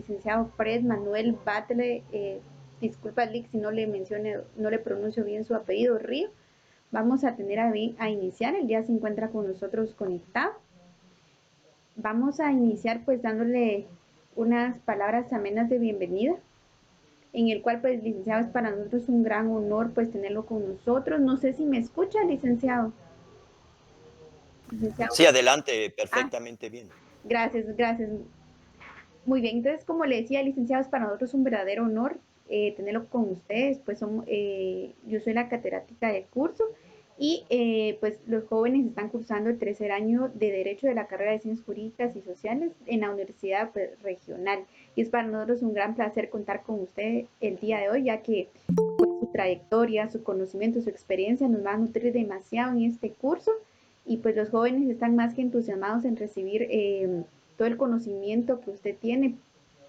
licenciado Fred Manuel Batle, disculpa Lick si no no le pronuncio bien su apellido, Río. Vamos a tener a iniciar, él ya se encuentra con nosotros conectado. Vamos a iniciar pues dándole unas palabras amenas de bienvenida, en el cual pues licenciado es para nosotros un gran honor pues tenerlo con nosotros. No sé si me escucha, licenciado. Licenciado. Sí, adelante, Ah, perfectamente bien. gracias, gracias. Muy bien, entonces como le decía, licenciado, es para nosotros un verdadero honor tenerlo con ustedes, pues yo soy la catedrática del curso y pues los jóvenes están cursando el tercer año de Derecho de la carrera de Ciencias Jurídicas y Sociales en la Universidad pues, Regional. Y es para nosotros un gran placer contar con usted el día de hoy, ya que pues, su trayectoria, su conocimiento, su experiencia nos va a nutrir demasiado en este curso y pues los jóvenes están más que entusiasmados en recibir todo el conocimiento que usted tiene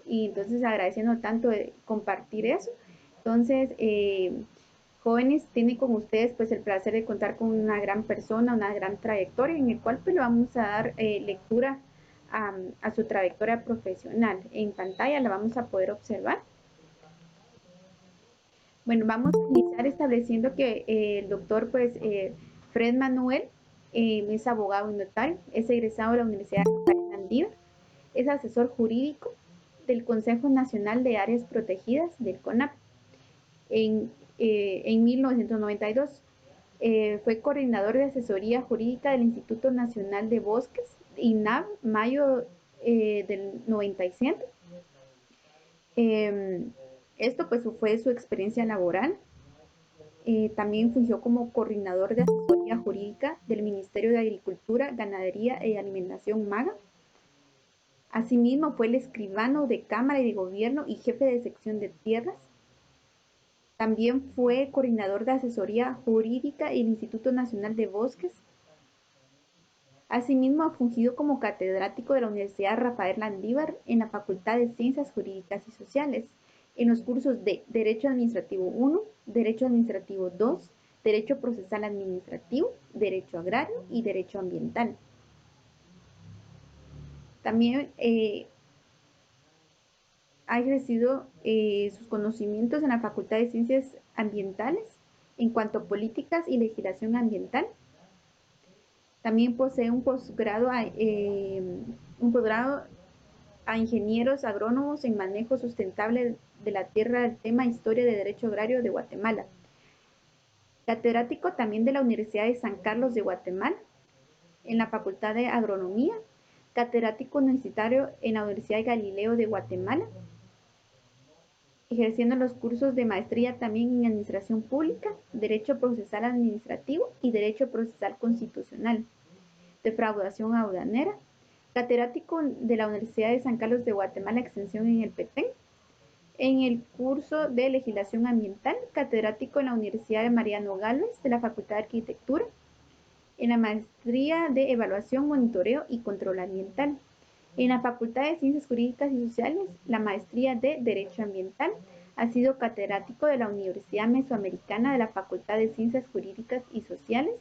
y entonces agradeciendo tanto de compartir eso. Entonces, jóvenes, tiene con ustedes pues el placer de contar con una gran persona, una gran trayectoria en el cual pues le vamos a dar lectura a su trayectoria profesional. En pantalla la vamos a poder observar. Bueno, vamos a iniciar estableciendo que el doctor pues Fred Manuel es abogado y notario, es egresado de la Universidad de Andía, es asesor jurídico del Consejo Nacional de Áreas Protegidas del CONAP en 1992. Fue coordinador de asesoría jurídica del Instituto Nacional de Bosques, INAB, mayo del 97. Esto pues fue su experiencia laboral. También fungió como coordinador de asesoría jurídica del Ministerio de Agricultura, Ganadería y Alimentación MAGA. Asimismo, fue el escribano de Cámara y de Gobierno y jefe de sección de tierras. También fue coordinador de asesoría jurídica del Instituto Nacional de Bosques. Asimismo, ha fungido como catedrático de la Universidad Rafael Landívar en la Facultad de Ciencias Jurídicas y Sociales, en los cursos de Derecho Administrativo 1, Derecho Administrativo 2, Derecho Procesal Administrativo, Derecho Agrario y Derecho Ambiental. También ha ejercido sus conocimientos en la Facultad de Ciencias Ambientales en cuanto a políticas y legislación ambiental. También posee un posgrado a ingenieros agrónomos en manejo sustentable de la tierra del tema Historia de Derecho Agrario de Guatemala. Catedrático también de la Universidad de San Carlos de Guatemala en la Facultad de Agronomía. Catedrático universitario en la Universidad de Galileo de Guatemala, ejerciendo los cursos de maestría también en Administración Pública, Derecho Procesal Administrativo y Derecho Procesal Constitucional, Defraudación Aduanera, catedrático de la Universidad de San Carlos de Guatemala, extensión en el Petén, en el curso de Legislación Ambiental, catedrático en la Universidad de Mariano Gálvez de la Facultad de Arquitectura, en la maestría de Evaluación, Monitoreo y Control Ambiental, en la Facultad de Ciencias Jurídicas y Sociales, la maestría de Derecho Ambiental. Ha sido catedrático de la Universidad Mesoamericana de la Facultad de Ciencias Jurídicas y Sociales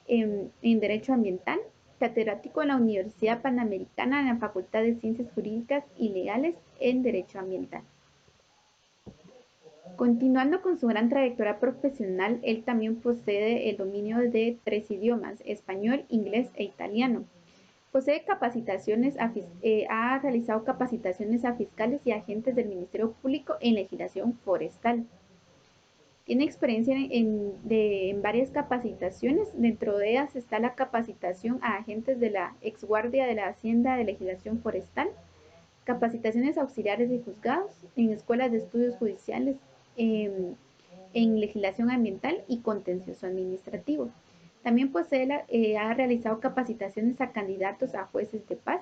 en Derecho Ambiental, catedrático en la Universidad Panamericana en la Facultad de Ciencias Jurídicas y Legales en Derecho Ambiental. Continuando con su gran trayectoria profesional, él también posee el dominio de 3 idiomas, español, inglés e italiano. Posee capacitaciones, ha realizado capacitaciones a fiscales y agentes del Ministerio Público en legislación forestal. Tiene experiencia en varias capacitaciones, dentro de ellas está la capacitación a agentes de la exguardia de la Hacienda de Legislación Forestal, capacitaciones auxiliares de juzgados, en escuelas de estudios judiciales, en legislación ambiental y contencioso administrativo. También ha realizado capacitaciones a candidatos a jueces de paz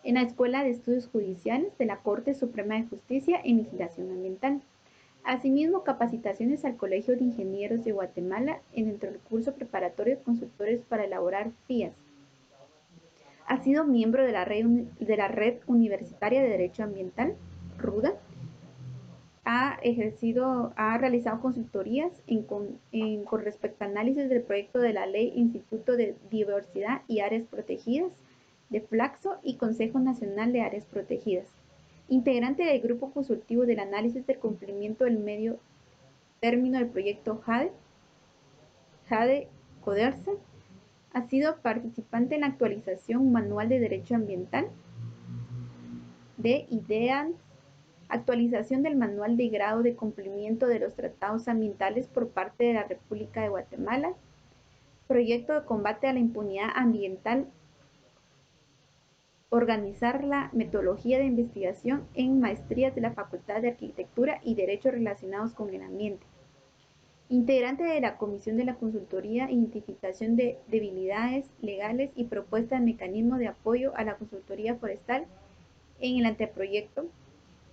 en la Escuela de Estudios Judiciales de la Corte Suprema de Justicia en legislación ambiental. Asimismo, capacitaciones al Colegio de Ingenieros de Guatemala dentro del curso preparatorio de consultores para elaborar FIAS. Ha sido miembro de la Red Universitaria de Derecho Ambiental, RUDA. Ha realizado consultorías con respecto a análisis del proyecto de la Ley Instituto de Diversidad y Áreas Protegidas de Flaxo y Consejo Nacional de Áreas Protegidas. integrante del Grupo Consultivo del Análisis del Cumplimiento del Medio Término del proyecto Jade Codersa. Ha sido participante en la actualización Manual de Derecho Ambiental de IDEAN, actualización del Manual de Grado de Cumplimiento de los Tratados Ambientales por parte de la República de Guatemala, proyecto de combate a la impunidad ambiental, organizar la metodología de investigación en maestrías de la Facultad de Arquitectura y Derechos relacionados con el ambiente. Integrante de la Comisión de la Consultoría, identificación de debilidades legales y propuesta de mecanismo de apoyo a la consultoría forestal en el anteproyecto,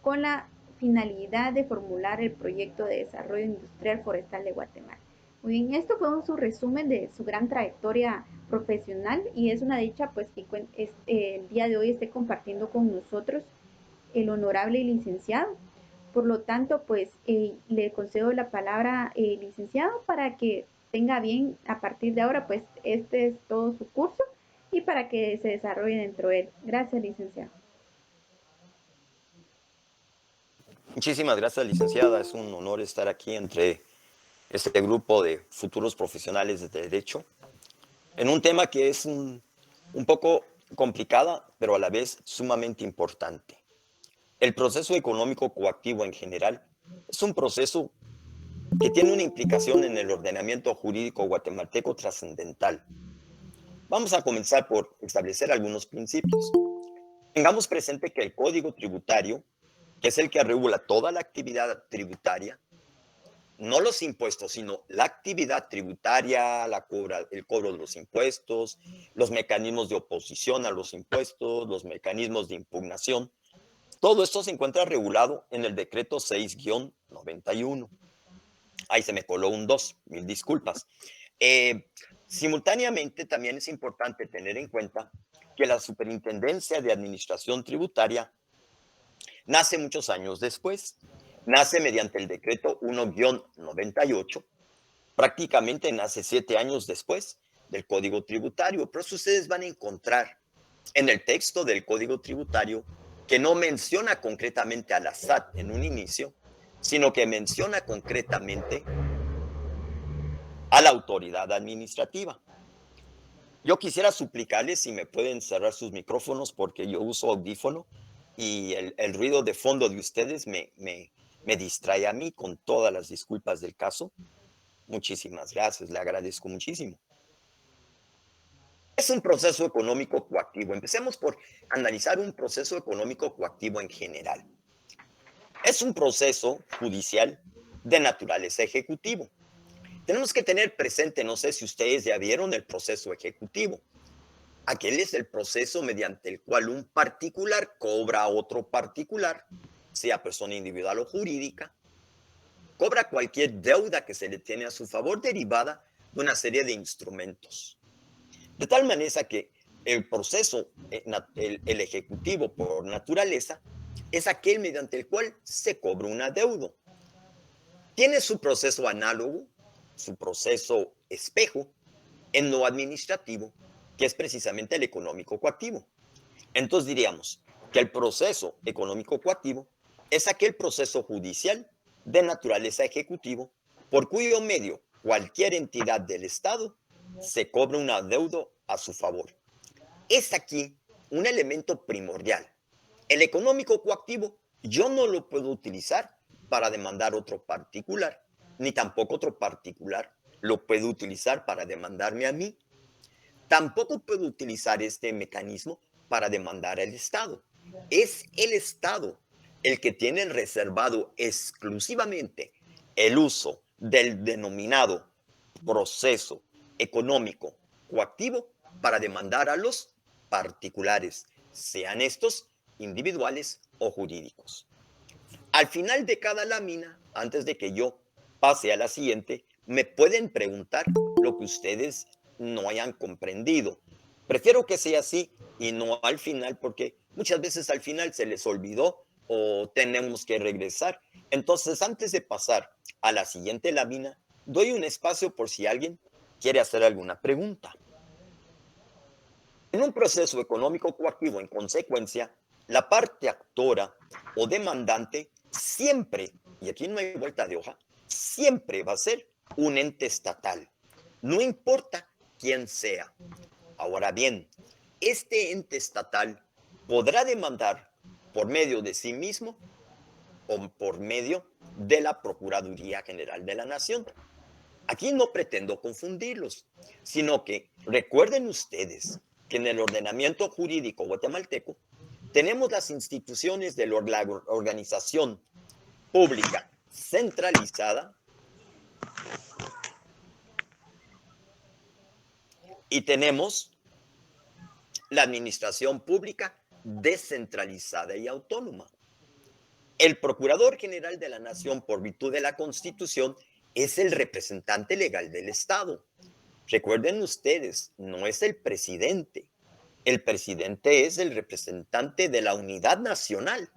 con la finalidad de formular el proyecto de desarrollo industrial forestal de Guatemala. Muy bien, esto fue un su resumen de su gran trayectoria profesional y es una dicha pues que el día de hoy esté compartiendo con nosotros el honorable licenciado. Por lo tanto, pues le concedo la palabra, licenciado, para que tenga bien a partir de ahora, pues este es todo su curso y para que se desarrolle dentro de él. Gracias, licenciado. Muchísimas gracias, licenciada. Es un honor estar aquí entre este grupo de futuros profesionales de Derecho en un tema que es un poco complicada, pero a la vez sumamente importante. El proceso económico coactivo en general es un proceso que tiene una implicación en el ordenamiento jurídico guatemalteco trascendental. Vamos a comenzar por establecer algunos principios. Tengamos presente que el Código Tributario, que es el que regula toda la actividad tributaria, no los impuestos, sino la actividad tributaria, el cobro de los impuestos, los mecanismos de oposición a los impuestos, los mecanismos de impugnación. Todo esto se encuentra regulado en el decreto 6-91. Ahí se me coló un 2, mil disculpas. Simultáneamente, también es importante tener en cuenta que la Superintendencia de Administración Tributaria nace muchos años después. Nace mediante el decreto 1-98, prácticamente nace 7 años después del Código Tributario. Pero eso ustedes van a encontrar en el texto del Código Tributario que no menciona concretamente a la SAT en un inicio, sino que menciona concretamente a la autoridad administrativa. Yo quisiera suplicarles si me pueden cerrar sus micrófonos porque yo uso audífono y el ruido de fondo de ustedes me distrae a mí, con todas las disculpas del caso. Muchísimas gracias, le agradezco muchísimo. Es un proceso económico coactivo. Empecemos por analizar un proceso económico coactivo en general. Es un proceso judicial de naturaleza ejecutivo. Tenemos que tener presente, no sé si ustedes ya vieron el proceso ejecutivo. Aquel es el proceso mediante el cual un particular cobra a otro particular, sea persona individual o jurídica, cobra cualquier deuda que se le tiene a su favor derivada de una serie de instrumentos. De tal manera que el proceso, el ejecutivo por naturaleza, es aquel mediante el cual se cobra un adeudo. Tiene su proceso análogo, su proceso espejo, en lo administrativo, que es precisamente el económico coactivo. Entonces diríamos que el proceso económico coactivo es aquel proceso judicial de naturaleza ejecutivo por cuyo medio cualquier entidad del Estado se cobra un adeudo a su favor. Es aquí un elemento primordial. El económico coactivo yo no lo puedo utilizar para demandar otro particular, ni tampoco otro particular lo puedo utilizar para demandarme a mí. Tampoco puedo utilizar este mecanismo para demandar al Estado. Es el Estado el que tiene reservado exclusivamente el uso del denominado proceso económico coactivo para demandar a los particulares, sean estos individuales o jurídicos. Al final de cada lámina, antes de que yo pase a la siguiente, me pueden preguntar lo que ustedes no hayan comprendido. Prefiero que sea así y no al final, porque muchas veces al final se les olvidó o tenemos que regresar. Entonces, antes de pasar a la siguiente lámina, doy un espacio por si alguien quiere hacer alguna pregunta. En un proceso económico coactivo, en consecuencia, la parte actora o demandante siempre, y aquí no hay vuelta de hoja, siempre va a ser un ente estatal, no importa quién sea. Ahora bien, este ente estatal podrá demandar por medio de sí mismo o por medio de la Procuraduría General de la Nación. Aquí no pretendo confundirlos, sino que recuerden ustedes que en el ordenamiento jurídico guatemalteco tenemos las instituciones de la organización pública centralizada y tenemos la administración pública descentralizada y autónoma. El Procurador General de la Nación, por virtud de la Constitución, es el representante legal del Estado. Recuerden ustedes, no es el presidente. El presidente es el representante de la unidad nacional,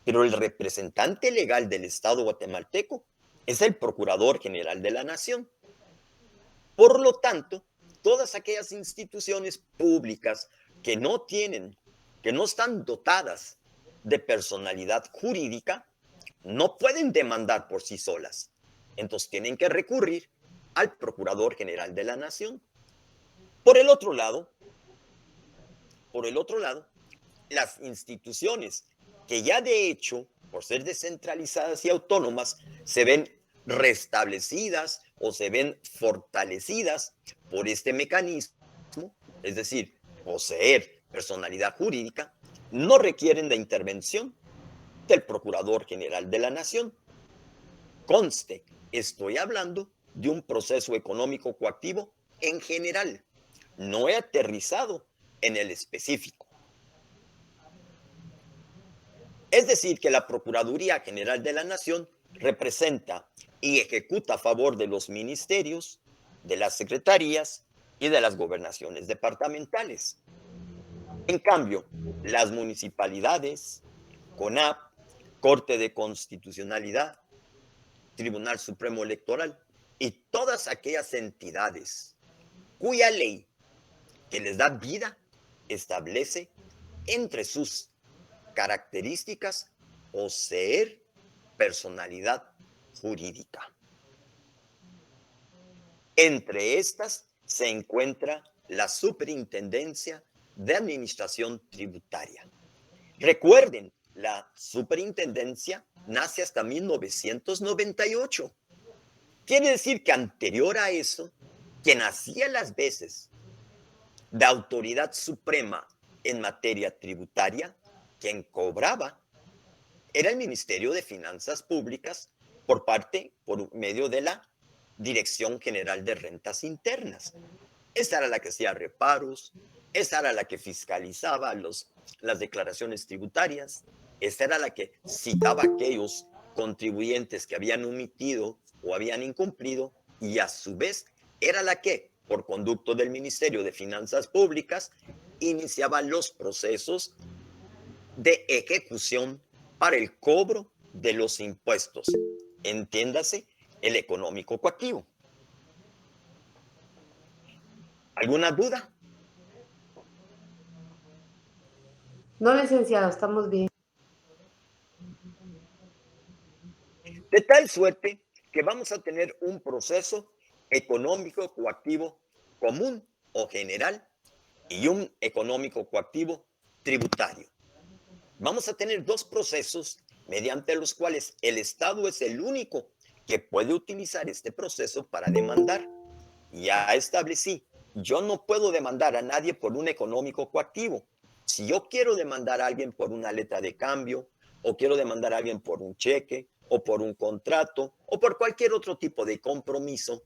pero el representante legal del Estado guatemalteco es el Procurador General de la Nación. Por lo tanto, todas aquellas instituciones públicas que no tienen, que no están dotadas de personalidad jurídica, no pueden demandar por sí solas. Entonces tienen que recurrir al Procurador General de la Nación. Por el otro lado, las instituciones que ya de hecho, por ser descentralizadas y autónomas, se ven restablecidas o se ven fortalecidas por este mecanismo, es decir, poseer personalidad jurídica, no requieren de intervención del Procurador General de la Nación. Conste, estoy hablando de un proceso económico coactivo en general. No he aterrizado en el específico. Es decir, que la Procuraduría General de la Nación representa y ejecuta a favor de los ministerios, de las secretarías y de las gobernaciones departamentales. En cambio, las municipalidades, CONAP, Corte de Constitucionalidad, Tribunal Supremo Electoral y todas aquellas entidades cuya ley que les da vida establece entre sus características poseer personalidad jurídica. Entre estas se encuentra la Superintendencia de Administración Tributaria. Recuerden, la Superintendencia nace hasta 1998. Quiere decir que anterior a eso, quien hacía las veces de autoridad suprema en materia tributaria, quien cobraba, era el Ministerio de Finanzas Públicas por medio de la Dirección General de Rentas Internas. Esa era la que hacía reparos, esa era la que fiscalizaba las declaraciones tributarias, esa era la que citaba a aquellos contribuyentes que habían omitido o habían incumplido y a su vez era la que, por conducto del Ministerio de Finanzas Públicas, iniciaba los procesos de ejecución para el cobro de los impuestos. Entiéndase, el económico coactivo. ¿Alguna duda? No, licenciado, estamos bien. De tal suerte que vamos a tener un proceso económico coactivo común o general y un económico coactivo tributario. Vamos a tener dos procesos mediante los cuales el Estado es el único que puede utilizar este proceso para demandar. Ya establecí, yo no puedo demandar a nadie por un económico coactivo. Si yo quiero demandar a alguien por una letra de cambio, o quiero demandar a alguien por un cheque, o por un contrato, o por cualquier otro tipo de compromiso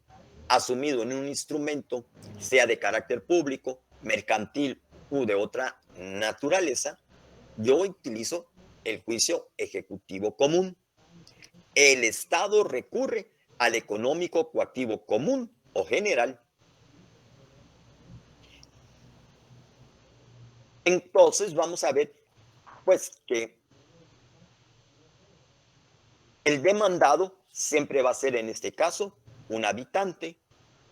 asumido en un instrumento, sea de carácter público, mercantil u de otra naturaleza, yo utilizo el juicio ejecutivo común. El Estado recurre al económico coactivo común o general. Entonces vamos a ver, pues, que el demandado siempre va a ser, en este caso, un habitante,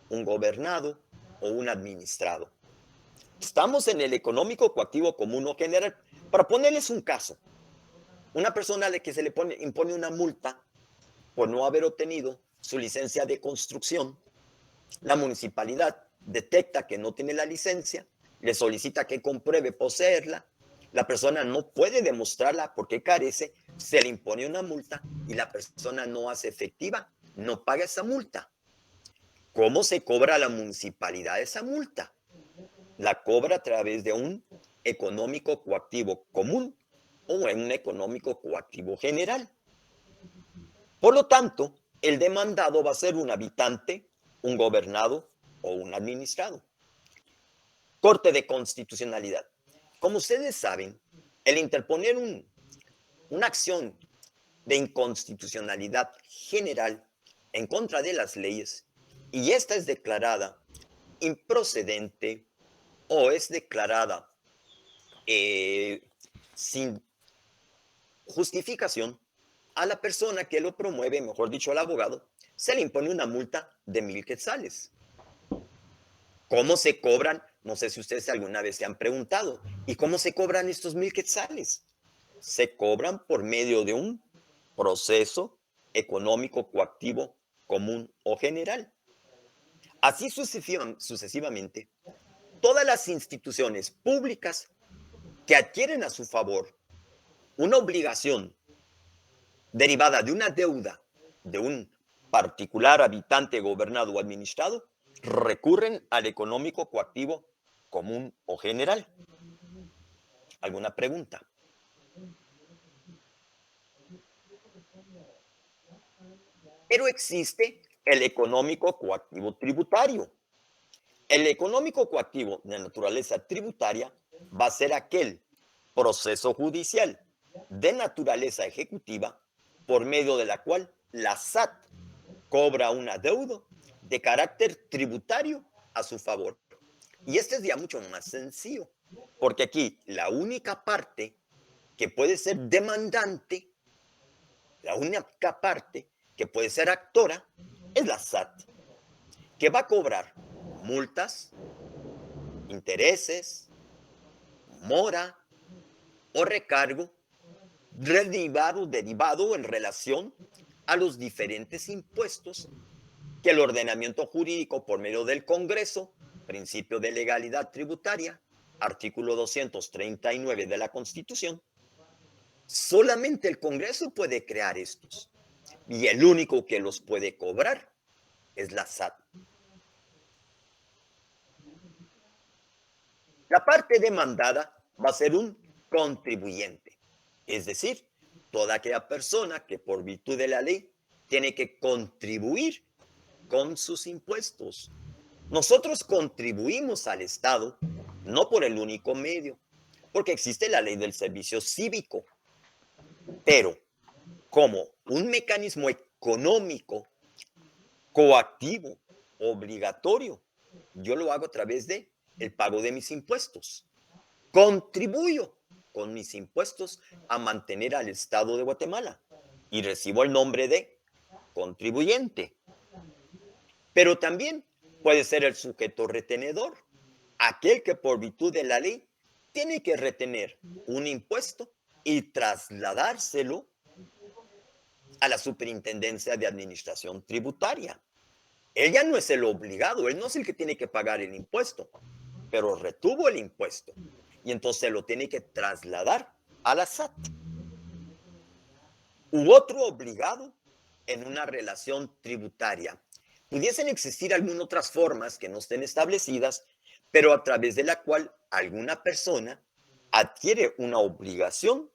un gobernado o un administrado. Estamos en el económico coactivo común o general. Para ponerles un caso, una persona a la que se le impone una multa por no haber obtenido su licencia de construcción, la municipalidad detecta que no tiene la licencia, le solicita que compruebe poseerla, la persona no puede demostrarla porque carece, se le impone una multa y la persona no hace efectiva, no paga esa multa. ¿Cómo se cobra a la municipalidad esa multa? La cobra a través de un económico coactivo común o en un económico coactivo general. Por lo tanto, el demandado va a ser un habitante, un gobernado o un administrado. Corte de constitucionalidad. Como ustedes saben, el interponer una acción de inconstitucionalidad general en contra de las leyes y esta es declarada improcedente o es declarada sin justificación, a la persona que lo promueve, mejor dicho, al abogado, se le impone una multa de 1,000 quetzales. ¿Cómo se cobran? No sé si ustedes alguna vez se han preguntado. ¿Y cómo se cobran estos 1,000 quetzales? Se cobran por medio de un proceso económico coactivo común o general. Así sucesivamente, todas las instituciones públicas que adquieren a su favor una obligación derivada de una deuda de un particular habitante gobernado o administrado, recurren al económico coactivo común o general. ¿Alguna pregunta? Pero existe el económico coactivo tributario. El económico coactivo de naturaleza tributaria va a ser aquel proceso judicial de naturaleza ejecutiva por medio de la cual la SAT cobra un adeudo de carácter tributario a su favor. Y este es ya mucho más sencillo, porque aquí la única parte que puede ser demandante, la única parte que puede ser actora, es la SAT, que va a cobrar multas, intereses, mora o recargo derivado en relación a los diferentes impuestos que el ordenamiento jurídico por medio del Congreso, principio de legalidad tributaria, artículo 239 de la Constitución, solamente el Congreso puede crear estos y el único que los puede cobrar es la SAT. La parte demandada va a ser un contribuyente, es decir, toda aquella persona que por virtud de la ley tiene que contribuir con sus impuestos. Nosotros contribuimos al Estado no por el único medio, porque existe la ley del servicio cívico, pero como un mecanismo económico coactivo, obligatorio, yo lo hago a través de el pago de mis impuestos. Contribuyo con mis impuestos a mantener al Estado de Guatemala y recibo el nombre de contribuyente. Pero también puede ser el sujeto retenedor, aquel que por virtud de la ley tiene que retener un impuesto y trasladárselo a la Superintendencia de Administración Tributaria. Él ya no es el obligado, él no es el que tiene que pagar el impuesto, pero retuvo el impuesto y entonces lo tiene que trasladar a la SAT. U otro obligado en una relación tributaria. Pudiesen existir algunas otras formas que no estén establecidas, pero a través de la cual alguna persona adquiere una obligación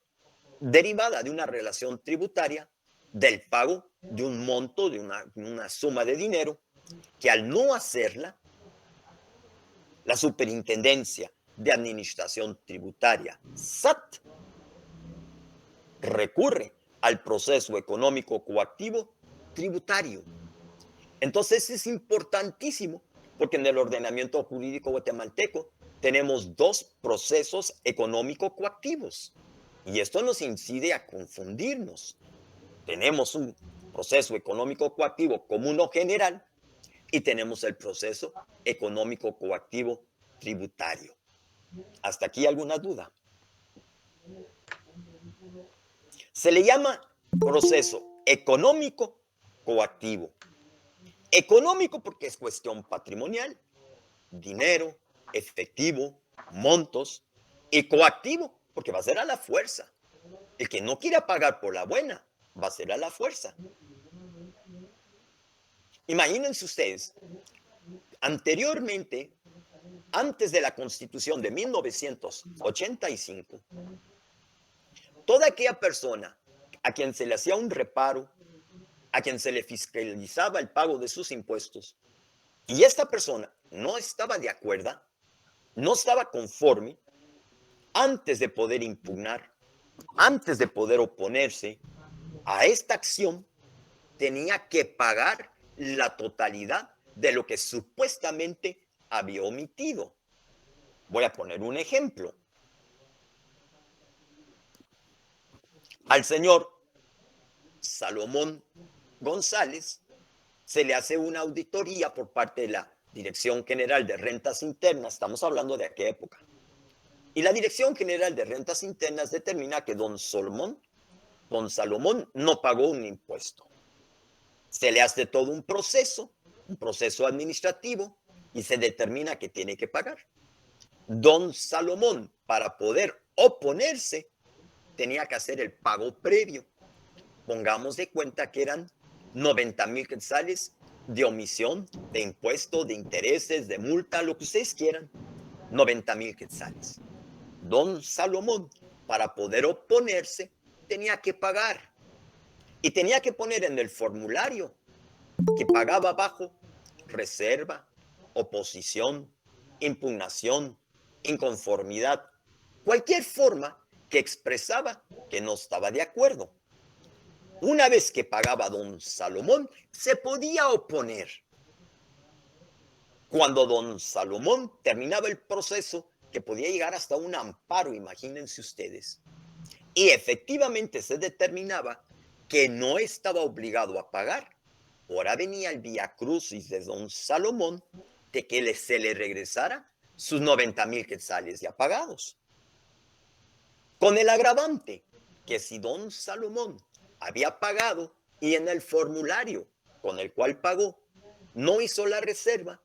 derivada de una relación tributaria del pago de un monto, de una suma de dinero, que al no hacerla, la Superintendencia de Administración Tributaria, SAT, recurre al proceso económico coactivo tributario. Entonces es importantísimo porque en el ordenamiento jurídico guatemalteco tenemos dos procesos económico coactivos y esto nos incide a confundirnos. Tenemos un proceso económico coactivo común o general y tenemos el proceso económico coactivo tributario. ¿Hasta aquí alguna duda? Se le llama proceso económico coactivo. Económico porque es cuestión patrimonial, dinero, efectivo, montos, y coactivo porque va a ser a la fuerza. El que no quiera pagar por la buena va a ser a la fuerza. Imagínense ustedes, anteriormente, antes de la Constitución de 1985, toda aquella persona a quien se le hacía un reparo, a quien se le fiscalizaba el pago de sus impuestos, y esta persona no estaba de acuerdo, no estaba conforme, antes de poder impugnar, antes de poder oponerse a esta acción, tenía que pagar la totalidad de lo que supuestamente había omitido. Voy a poner un ejemplo. Al señor Salomón González se le hace una auditoría por parte de la Dirección General de Rentas Internas, estamos hablando de aquella época, y la Dirección General de Rentas Internas determina que don Salomón no pagó un impuesto. Se le hace todo un proceso administrativo, y se determina que tiene que pagar. Don Salomón, para poder oponerse, tenía que hacer el pago previo. Pongamos de cuenta que eran 90,000 quetzales de omisión, de impuesto, de intereses, de multa, lo que ustedes quieran. 90,000 quetzales. Don Salomón, para poder oponerse, tenía que pagar. Y tenía que poner en el formulario que pagaba bajo reserva, oposición, impugnación, inconformidad, cualquier forma que expresaba que no estaba de acuerdo. Una vez que pagaba don Salomón, se podía oponer. Cuando don Salomón terminaba el proceso, que podía llegar hasta un amparo, imagínense ustedes, y efectivamente se determinaba que no estaba obligado a pagar, ahora venía el viacrucis de don Salomón de que se le regresara sus 90,000 quetzales ya pagados. Con el agravante que si don Salomón había pagado y en el formulario con el cual pagó no hizo la reserva,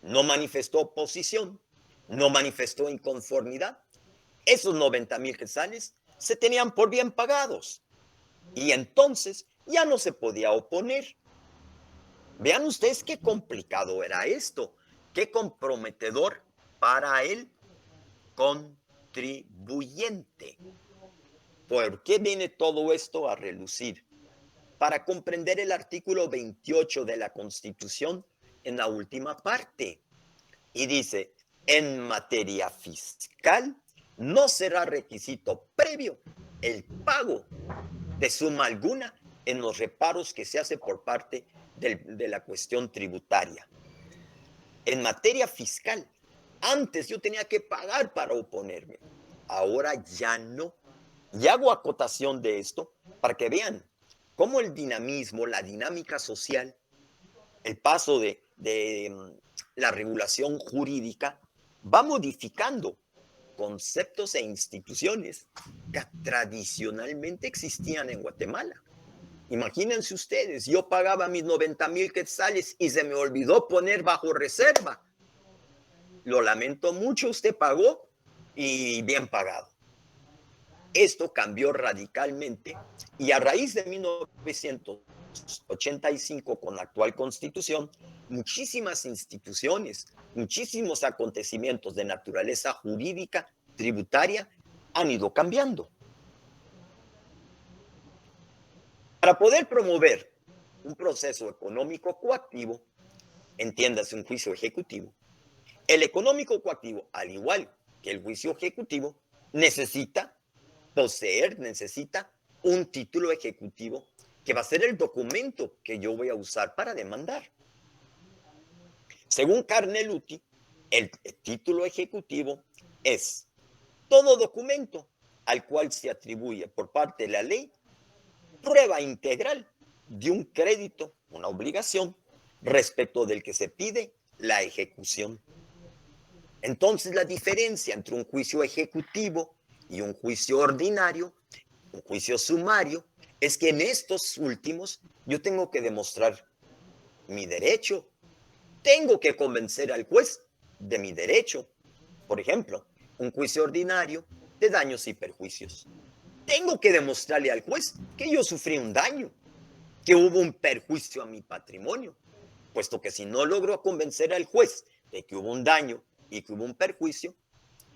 no manifestó oposición, no manifestó inconformidad, esos 90,000 quetzales se tenían por bien pagados y entonces ya no se podía oponer. Vean ustedes qué complicado era esto, qué comprometedor para el contribuyente. ¿Por qué viene todo esto a relucir? Para comprender el artículo 28 de la Constitución en la última parte. Y dice, en materia fiscal no será requisito previo el pago de suma alguna en los reparos que se hace por parte de la cuestión tributaria. En materia fiscal, antes yo tenía que pagar para oponerme, ahora ya no. Y hago acotación de esto para que vean cómo el dinamismo, la dinámica social, el paso de la regulación jurídica va modificando conceptos e instituciones que tradicionalmente existían en Guatemala. Imagínense ustedes, yo pagaba mis 90,000 quetzales y se me olvidó poner bajo reserva. Lo lamento mucho, usted pagó y bien pagado. Esto cambió radicalmente y a raíz de 1985 con la actual Constitución, muchísimas instituciones, muchísimos acontecimientos de naturaleza jurídica, tributaria, han ido cambiando. Para poder promover un proceso económico coactivo, entiéndase un juicio ejecutivo, el económico coactivo, al igual que el juicio ejecutivo, necesita un título ejecutivo que va a ser el documento que yo voy a usar para demandar. Según Carneluti, el título ejecutivo es todo documento al cual se atribuye por parte de la ley prueba integral de un crédito, una obligación, respecto del que se pide la ejecución. Entonces, la diferencia entre un juicio ejecutivo y un juicio ordinario, un juicio sumario, es que en estos últimos yo tengo que demostrar mi derecho, tengo que convencer al juez de mi derecho. Por ejemplo, un juicio ordinario de daños y perjuicios. Tengo que demostrarle al juez que yo sufrí un daño, que hubo un perjuicio a mi patrimonio, puesto que si no logro convencer al juez de que hubo un daño y que hubo un perjuicio,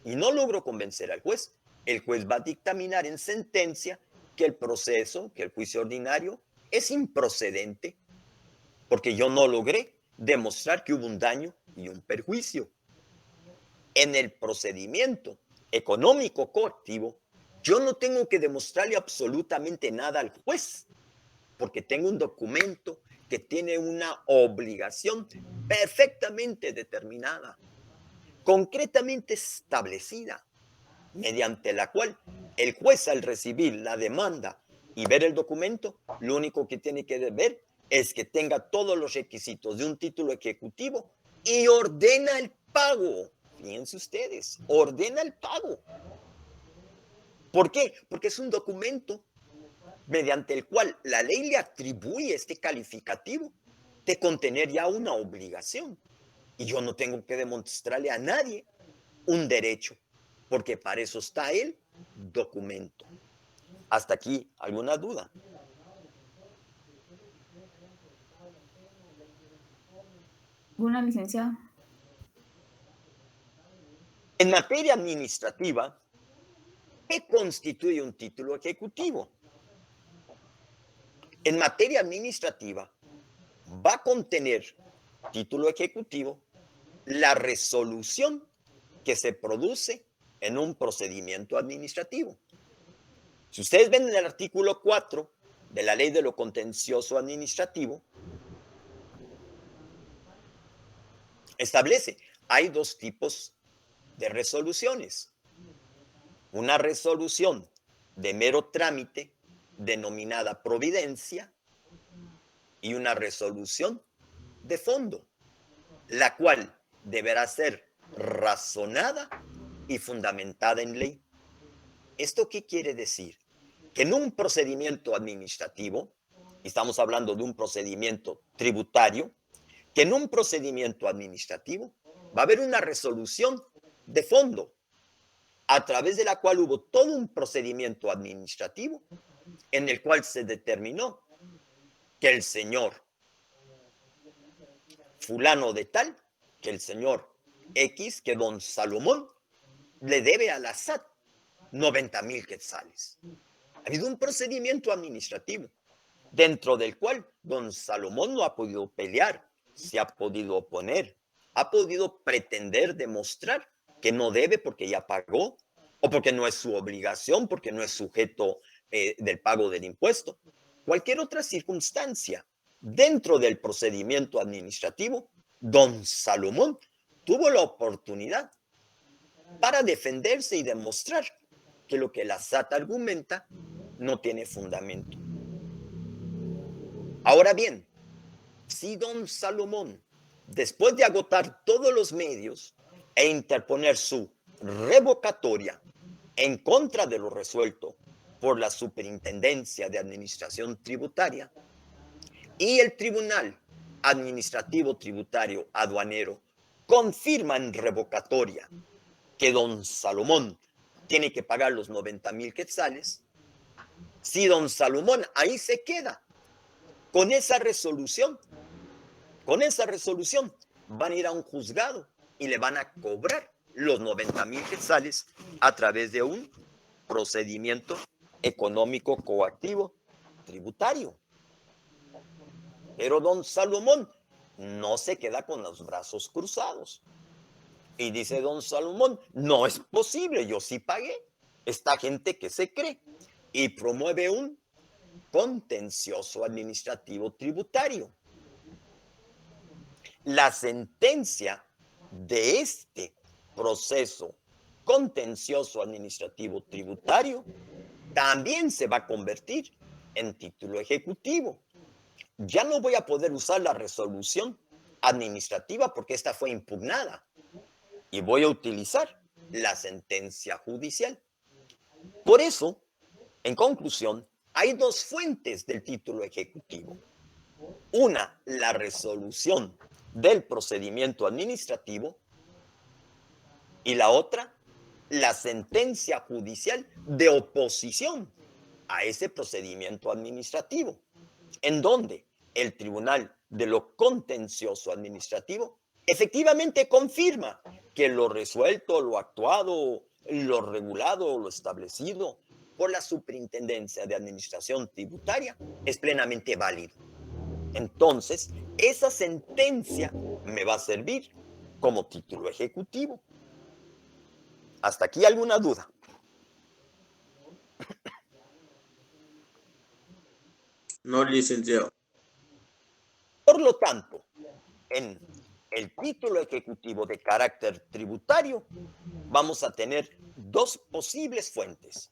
y no logro convencer al juez, el juez va a dictaminar en sentencia que el proceso, que el juicio ordinario, es improcedente, porque yo no logré demostrar que hubo un daño y un perjuicio. En el procedimiento económico coactivo, yo no tengo que demostrarle absolutamente nada al juez, porque tengo un documento que tiene una obligación perfectamente determinada, concretamente establecida, mediante la cual el juez, al recibir la demanda y ver el documento, lo único que tiene que ver es que tenga todos los requisitos de un título ejecutivo y ordena el pago. Fíjense ustedes, ordena el pago. ¿Por qué? Porque es un documento mediante el cual la ley le atribuye este calificativo de contener ya una obligación. Y yo no tengo que demostrarle a nadie un derecho, porque para eso está el documento. Hasta aquí, ¿alguna duda? Una licenciada. En materia administrativa, ¿qué constituye un título ejecutivo? En materia administrativa, va a contener título ejecutivo la resolución que se produce en un procedimiento administrativo. Si ustedes ven en el artículo 4 de la Ley de lo Contencioso Administrativo, establece, hay dos tipos de resoluciones. Una resolución de mero trámite, denominada providencia, y una resolución de fondo, la cual deberá ser razonada y fundamentada en ley. ¿Esto qué quiere decir? Que en un procedimiento administrativo, estamos hablando de un procedimiento tributario, que en un procedimiento administrativo va a haber una resolución de fondo, a través de la cual hubo todo un procedimiento administrativo en el cual se determinó que el señor fulano de tal, que el señor X, que don Salomón, le debe a la SAT 90,000 quetzales. Ha habido un procedimiento administrativo dentro del cual don Salomón no ha podido pelear, se ha podido oponer, ha podido pretender demostrar que no debe porque ya pagó, o porque no es su obligación, porque no es sujeto del pago del impuesto. Cualquier otra circunstancia dentro del procedimiento administrativo, don Salomón tuvo la oportunidad para defenderse y demostrar que lo que la SAT argumenta no tiene fundamento. Ahora bien, si don Salomón, después de agotar todos los medios e interponer su revocatoria en contra de lo resuelto por la Superintendencia de Administración Tributaria y el Tribunal Administrativo Tributario Aduanero confirman revocatoria que don Salomón tiene que pagar los 90,000 quetzales, si don Salomón ahí se queda con esa resolución, van a ir a un juzgado y le van a cobrar los 90,000 quetzales a través de un procedimiento económico coactivo tributario. Pero don Salomón no se queda con los brazos cruzados. Y dice don Salomón, no es posible, yo sí pagué. Esta gente que se cree. Y promueve un contencioso administrativo tributario. La sentencia de este proceso contencioso administrativo tributario también se va a convertir en título ejecutivo. Ya no voy a poder usar la resolución administrativa porque esta fue impugnada. y voy a utilizar la sentencia judicial. Por eso, en conclusión, hay dos fuentes del título ejecutivo. Una, la resolución del procedimiento administrativo, y la otra, la sentencia judicial de oposición a ese procedimiento administrativo, en donde el Tribunal de lo Contencioso Administrativo efectivamente confirma que lo resuelto, lo actuado, lo regulado, lo establecido por la Superintendencia de Administración Tributaria es plenamente válido. Entonces, esa sentencia me va a servir como título ejecutivo. ¿Hasta aquí alguna duda? No, licenciado. Por lo tanto, en el título ejecutivo de carácter tributario, vamos a tener dos posibles fuentes.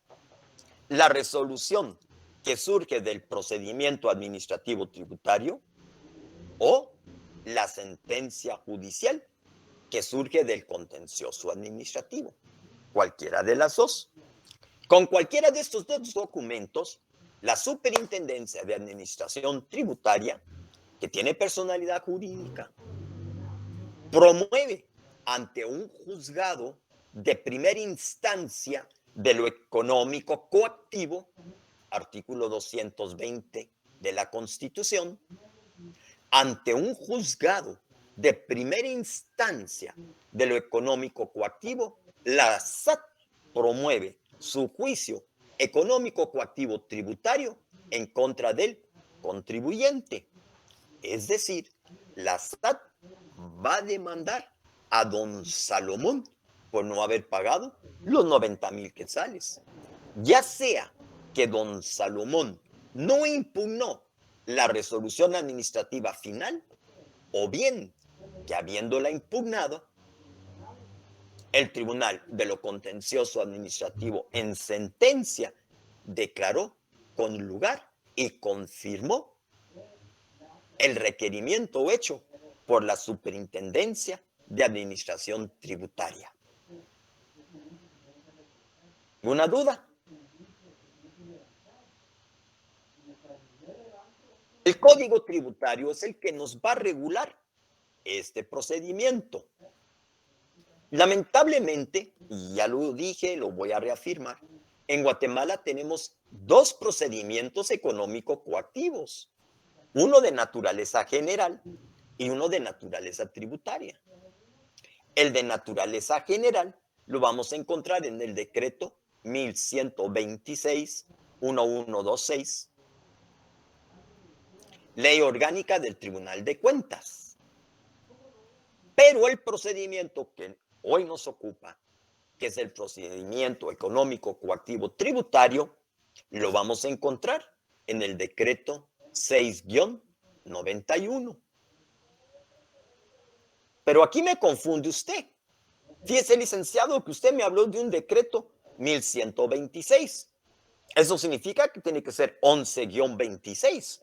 La resolución que surge del procedimiento administrativo tributario o la sentencia judicial que surge del contencioso administrativo. Cualquiera de las dos. Con cualquiera de estos dos documentos, la Superintendencia de Administración Tributaria, que tiene personalidad jurídica, promueve ante un juzgado de primera instancia de lo económico coactivo, artículo 220 de la Constitución, ante un juzgado de primera instancia de lo económico coactivo, la SAT promueve su juicio económico coactivo tributario en contra del contribuyente. Es decir, la SAT va a demandar a don Salomón por no haber pagado los 90,000 quetzales. Ya sea que don Salomón no impugnó la resolución administrativa final, o bien que habiéndola impugnado, el Tribunal de lo Contencioso Administrativo en sentencia declaró con lugar y confirmó el requerimiento hecho por la Superintendencia de Administración Tributaria. ¿Una duda? El Código Tributario es el que nos va a regular este procedimiento. Lamentablemente, y ya lo dije, lo voy a reafirmar, en Guatemala tenemos dos procedimientos económico coactivos, uno de naturaleza general y uno de naturaleza tributaria. El de naturaleza general lo vamos a encontrar en el decreto 1126-1126, Ley Orgánica del Tribunal de Cuentas. Pero el procedimiento que hoy nos ocupa, que es el procedimiento económico coactivo tributario, lo vamos a encontrar en el decreto 6-91. Pero aquí me confunde usted. Fíjese, licenciado, que usted me habló de un decreto 1126. Eso significa que tiene que ser 11-26.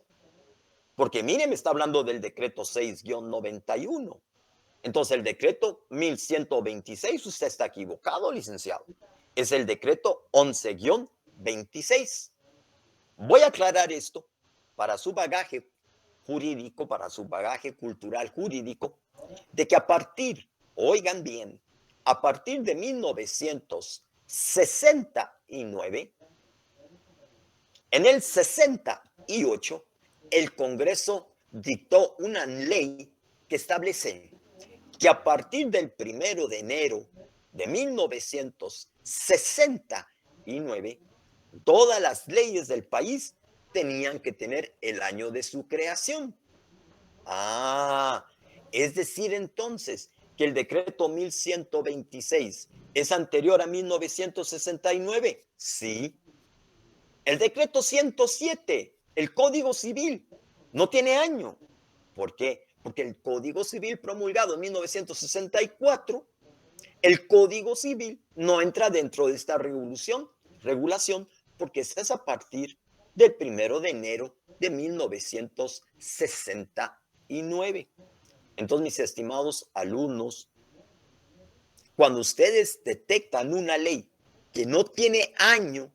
Porque mire, me está hablando del decreto 6-91. Entonces, el decreto 1126, usted está equivocado, licenciado. Es el decreto 11-26. Voy a aclarar esto para su bagaje jurídico, para su bagaje cultural jurídico, de que a partir, oigan bien, a partir de 1969, en el 68, el Congreso dictó una ley que establece que a partir del 1 de enero de 1969, todas las leyes del país tenían que tener el año de su creación. Es decir, entonces, que el decreto 1126 es anterior a 1969. Sí. El decreto 107, el Código Civil, no tiene año. ¿Por qué? Porque el Código Civil promulgado en 1964, el Código Civil no entra dentro de esta regulación porque es a partir del 1 de enero de 1969. Entonces, mis estimados alumnos, Cuando ustedes detectan una ley que no tiene año,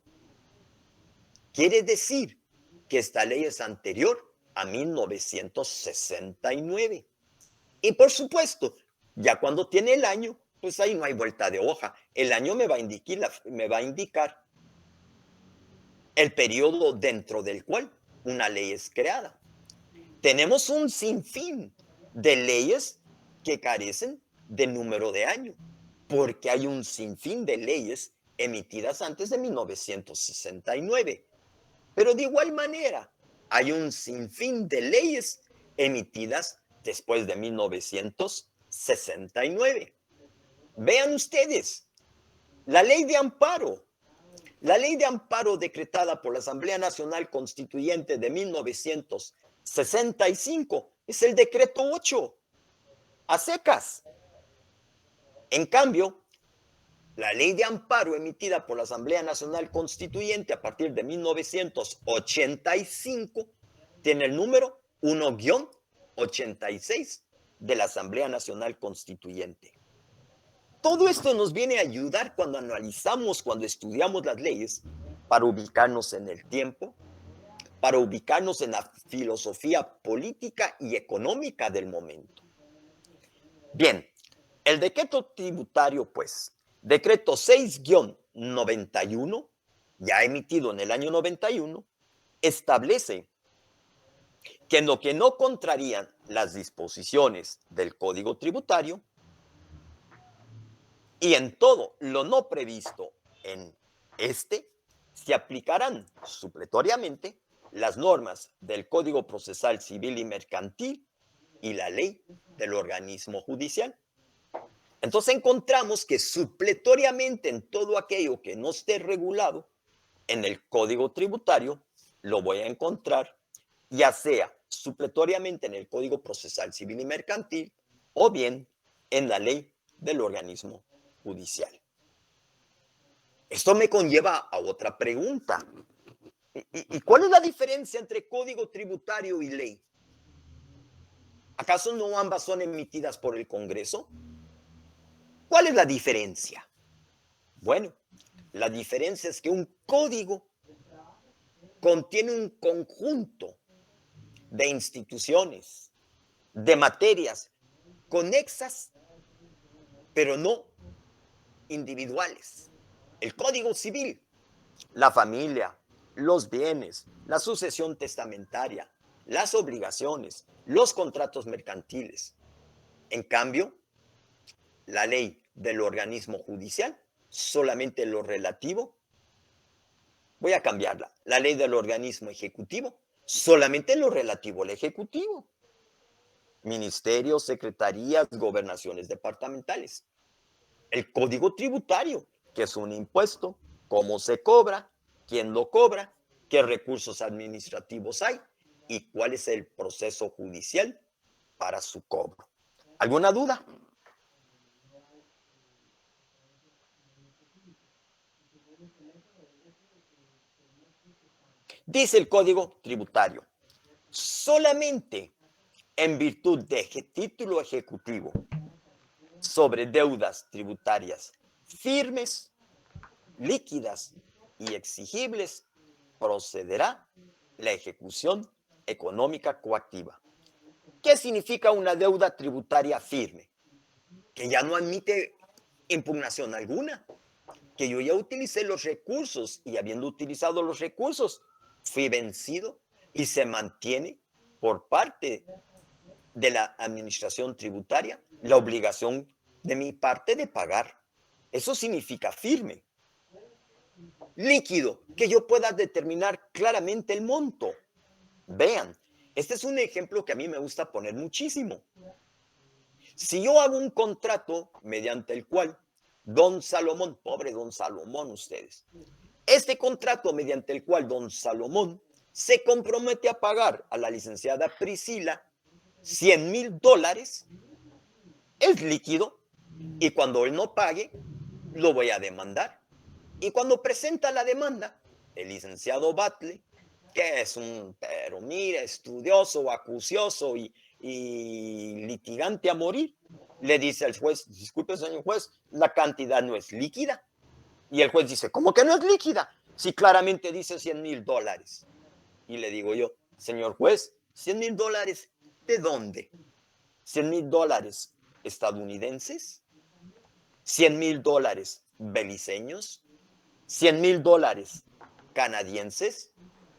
quiere decir que esta ley es anterior a 1969. Y por supuesto, ya cuando tiene el año, pues ahí no hay vuelta de hoja. El año me va a indicar el periodo dentro del cual una ley es creada. Tenemos un sinfín de leyes que carecen de número de año, porque hay un sinfín de leyes emitidas antes de 1969. Pero de igual manera, hay un sinfín de leyes emitidas después de 1969. Vean ustedes, la ley de amparo. La ley de amparo decretada por la Asamblea Nacional Constituyente de 1965 es el decreto 8, a secas. En cambio, la ley de amparo emitida por la Asamblea Nacional Constituyente a partir de 1985 tiene el número 1-86 de la Asamblea Nacional Constituyente. Todo esto nos viene a ayudar cuando analizamos, cuando estudiamos las leyes, para ubicarnos en el tiempo, para ubicarnos en la filosofía política y económica del momento. Bien, el decreto tributario, pues, decreto 6-91, ya emitido en el año 91, establece que en lo que no contrarían las disposiciones del Código Tributario, y en todo lo no previsto en este, se aplicarán supletoriamente las normas del Código Procesal Civil y Mercantil y la ley del organismo judicial. Entonces encontramos que supletoriamente en todo aquello que no esté regulado en el Código Tributario, lo voy a encontrar ya sea supletoriamente en el Código Procesal Civil y Mercantil o bien en la ley del organismo judicial. Esto me conlleva a otra pregunta. ¿Y cuál es la diferencia entre código tributario y ley? ¿Acaso no ambas son emitidas por el Congreso? ¿Cuál es la diferencia? Bueno, la diferencia es que un código contiene un conjunto de instituciones, de materias conexas, pero no individuales. El Código Civil, la familia, los bienes, la sucesión testamentaria, las obligaciones, los contratos mercantiles. En cambio, la ley del organismo judicial, solamente lo relativo, voy a cambiarla, la ley del organismo ejecutivo, solamente lo relativo al ejecutivo. Ministerios, secretarías, gobernaciones departamentales. El código tributario, que es un impuesto, cómo se cobra, quién lo cobra, qué recursos administrativos hay y cuál es el proceso judicial para su cobro. ¿Alguna duda? Dice el código tributario, solamente en virtud de título ejecutivo sobre deudas tributarias firmes, líquidas y exigibles, procederá la ejecución económica coactiva. ¿Qué significa una deuda tributaria firme? Que ya no admite impugnación alguna, que yo ya utilicé los recursos y habiendo utilizado los recursos, fui vencido y se mantiene por parte de la administración tributaria la obligación de mi parte de pagar. Eso significa firme. Líquido, que yo pueda determinar claramente el monto. Vean, este es un ejemplo que a mí me gusta poner muchísimo. Si yo hago un contrato mediante el cual don Salomón, pobre don Salomón ustedes, este contrato mediante el cual don Salomón se compromete a pagar a la licenciada Priscila $100,000, es líquido y cuando él no pague, lo voy a demandar. Y cuando presenta la demanda, el licenciado Batle, que es pero mira, estudioso, acucioso y litigante a morir, le dice al juez, disculpe, señor juez, la cantidad no es líquida. Y el juez dice, ¿cómo que no es líquida? Si claramente dice $100,000. Y le digo yo, señor juez, $100,000, ¿de dónde? $100,000 estadounidenses, $100,000 beliceños, $100,000 canadienses,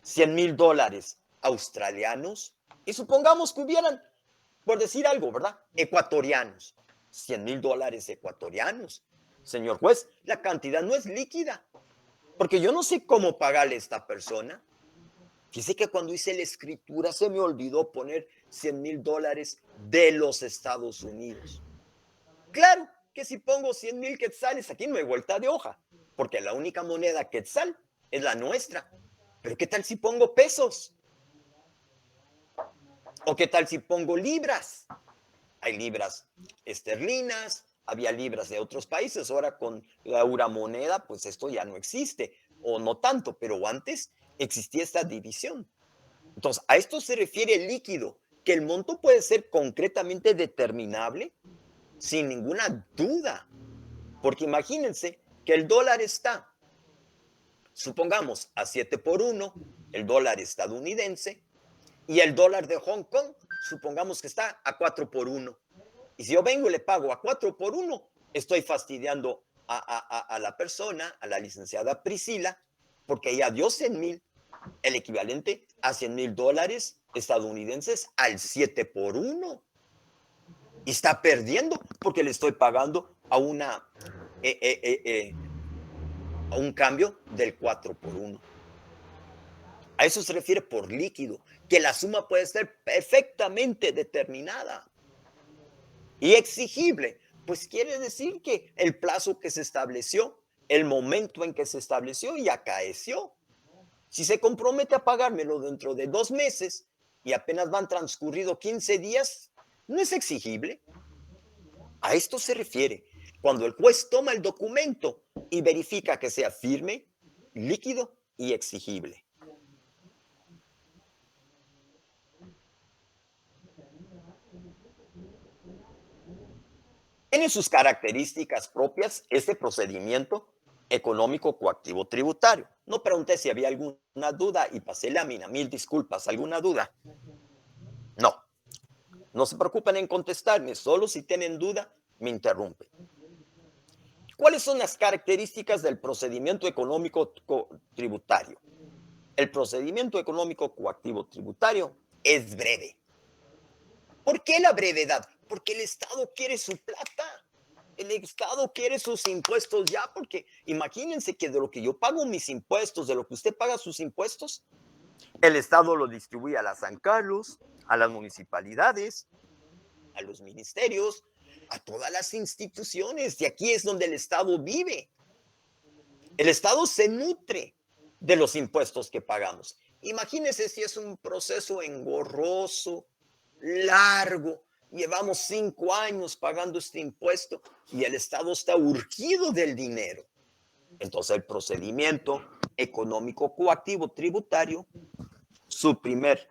$100,000 australianos, y supongamos que hubieran, por decir algo, ¿verdad? Ecuatorianos, $100,000 ecuatorianos. Señor juez, la cantidad no es líquida, porque yo no sé cómo pagarle a esta persona. Fíjese que cuando hice la escritura se me olvidó poner $100,000 de los Estados Unidos. Claro que si pongo 100,000 quetzales, aquí no hay vuelta de hoja, porque la única moneda quetzal es la nuestra. Pero ¿qué tal si pongo pesos? ¿O qué tal si pongo libras? Hay libras esterlinas, había libras de otros países, ahora con la euromoneda, pues esto ya no existe, o no tanto, pero antes existía esta división. Entonces, a esto se refiere el líquido, que el monto puede ser concretamente determinable sin ninguna duda, porque imagínense que el dólar está, supongamos, a 7 por 1, el dólar estadounidense, y el dólar de Hong Kong, supongamos que está a 4 por 1. Y si yo vengo y le pago a 4 por 1, estoy fastidiando a la persona, a la licenciada Priscila, porque ella dio 100,000, el equivalente a $100,000 estadounidenses al 7 por 1. Y está perdiendo porque le estoy pagando a un cambio del 4 por 1. A eso se refiere por líquido, que la suma puede ser perfectamente determinada y exigible. Pues quiere decir que el plazo que se estableció, el momento en que se estableció, ya acaeció. Si se compromete a pagármelo dentro de 2 meses y apenas van transcurrido 15 días, no es exigible. A esto se refiere cuando el juez toma el documento y verifica que sea firme, líquido y exigible. Tiene sus características propias este procedimiento económico coactivo tributario. No pregunté si había alguna duda y pasé lámina. Mil disculpas. ¿Alguna duda? No. No se preocupen en contestarme. Solo si tienen duda, me interrumpen. ¿Cuáles son las características del procedimiento económico tributario? El procedimiento económico coactivo tributario es breve. ¿Por qué la brevedad? Porque el Estado quiere su plata. El Estado quiere sus impuestos ya, porque imagínense que de lo que yo pago mis impuestos, de lo que usted paga sus impuestos, el Estado lo distribuye a la San Carlos, a las municipalidades, a los ministerios, a todas las instituciones. Y aquí es donde el Estado vive. El Estado se nutre de los impuestos que pagamos. Imagínense si es un proceso engorroso, largo. Llevamos 5 años pagando este impuesto y el Estado está urgido del dinero. Entonces, el procedimiento económico coactivo tributario, su primer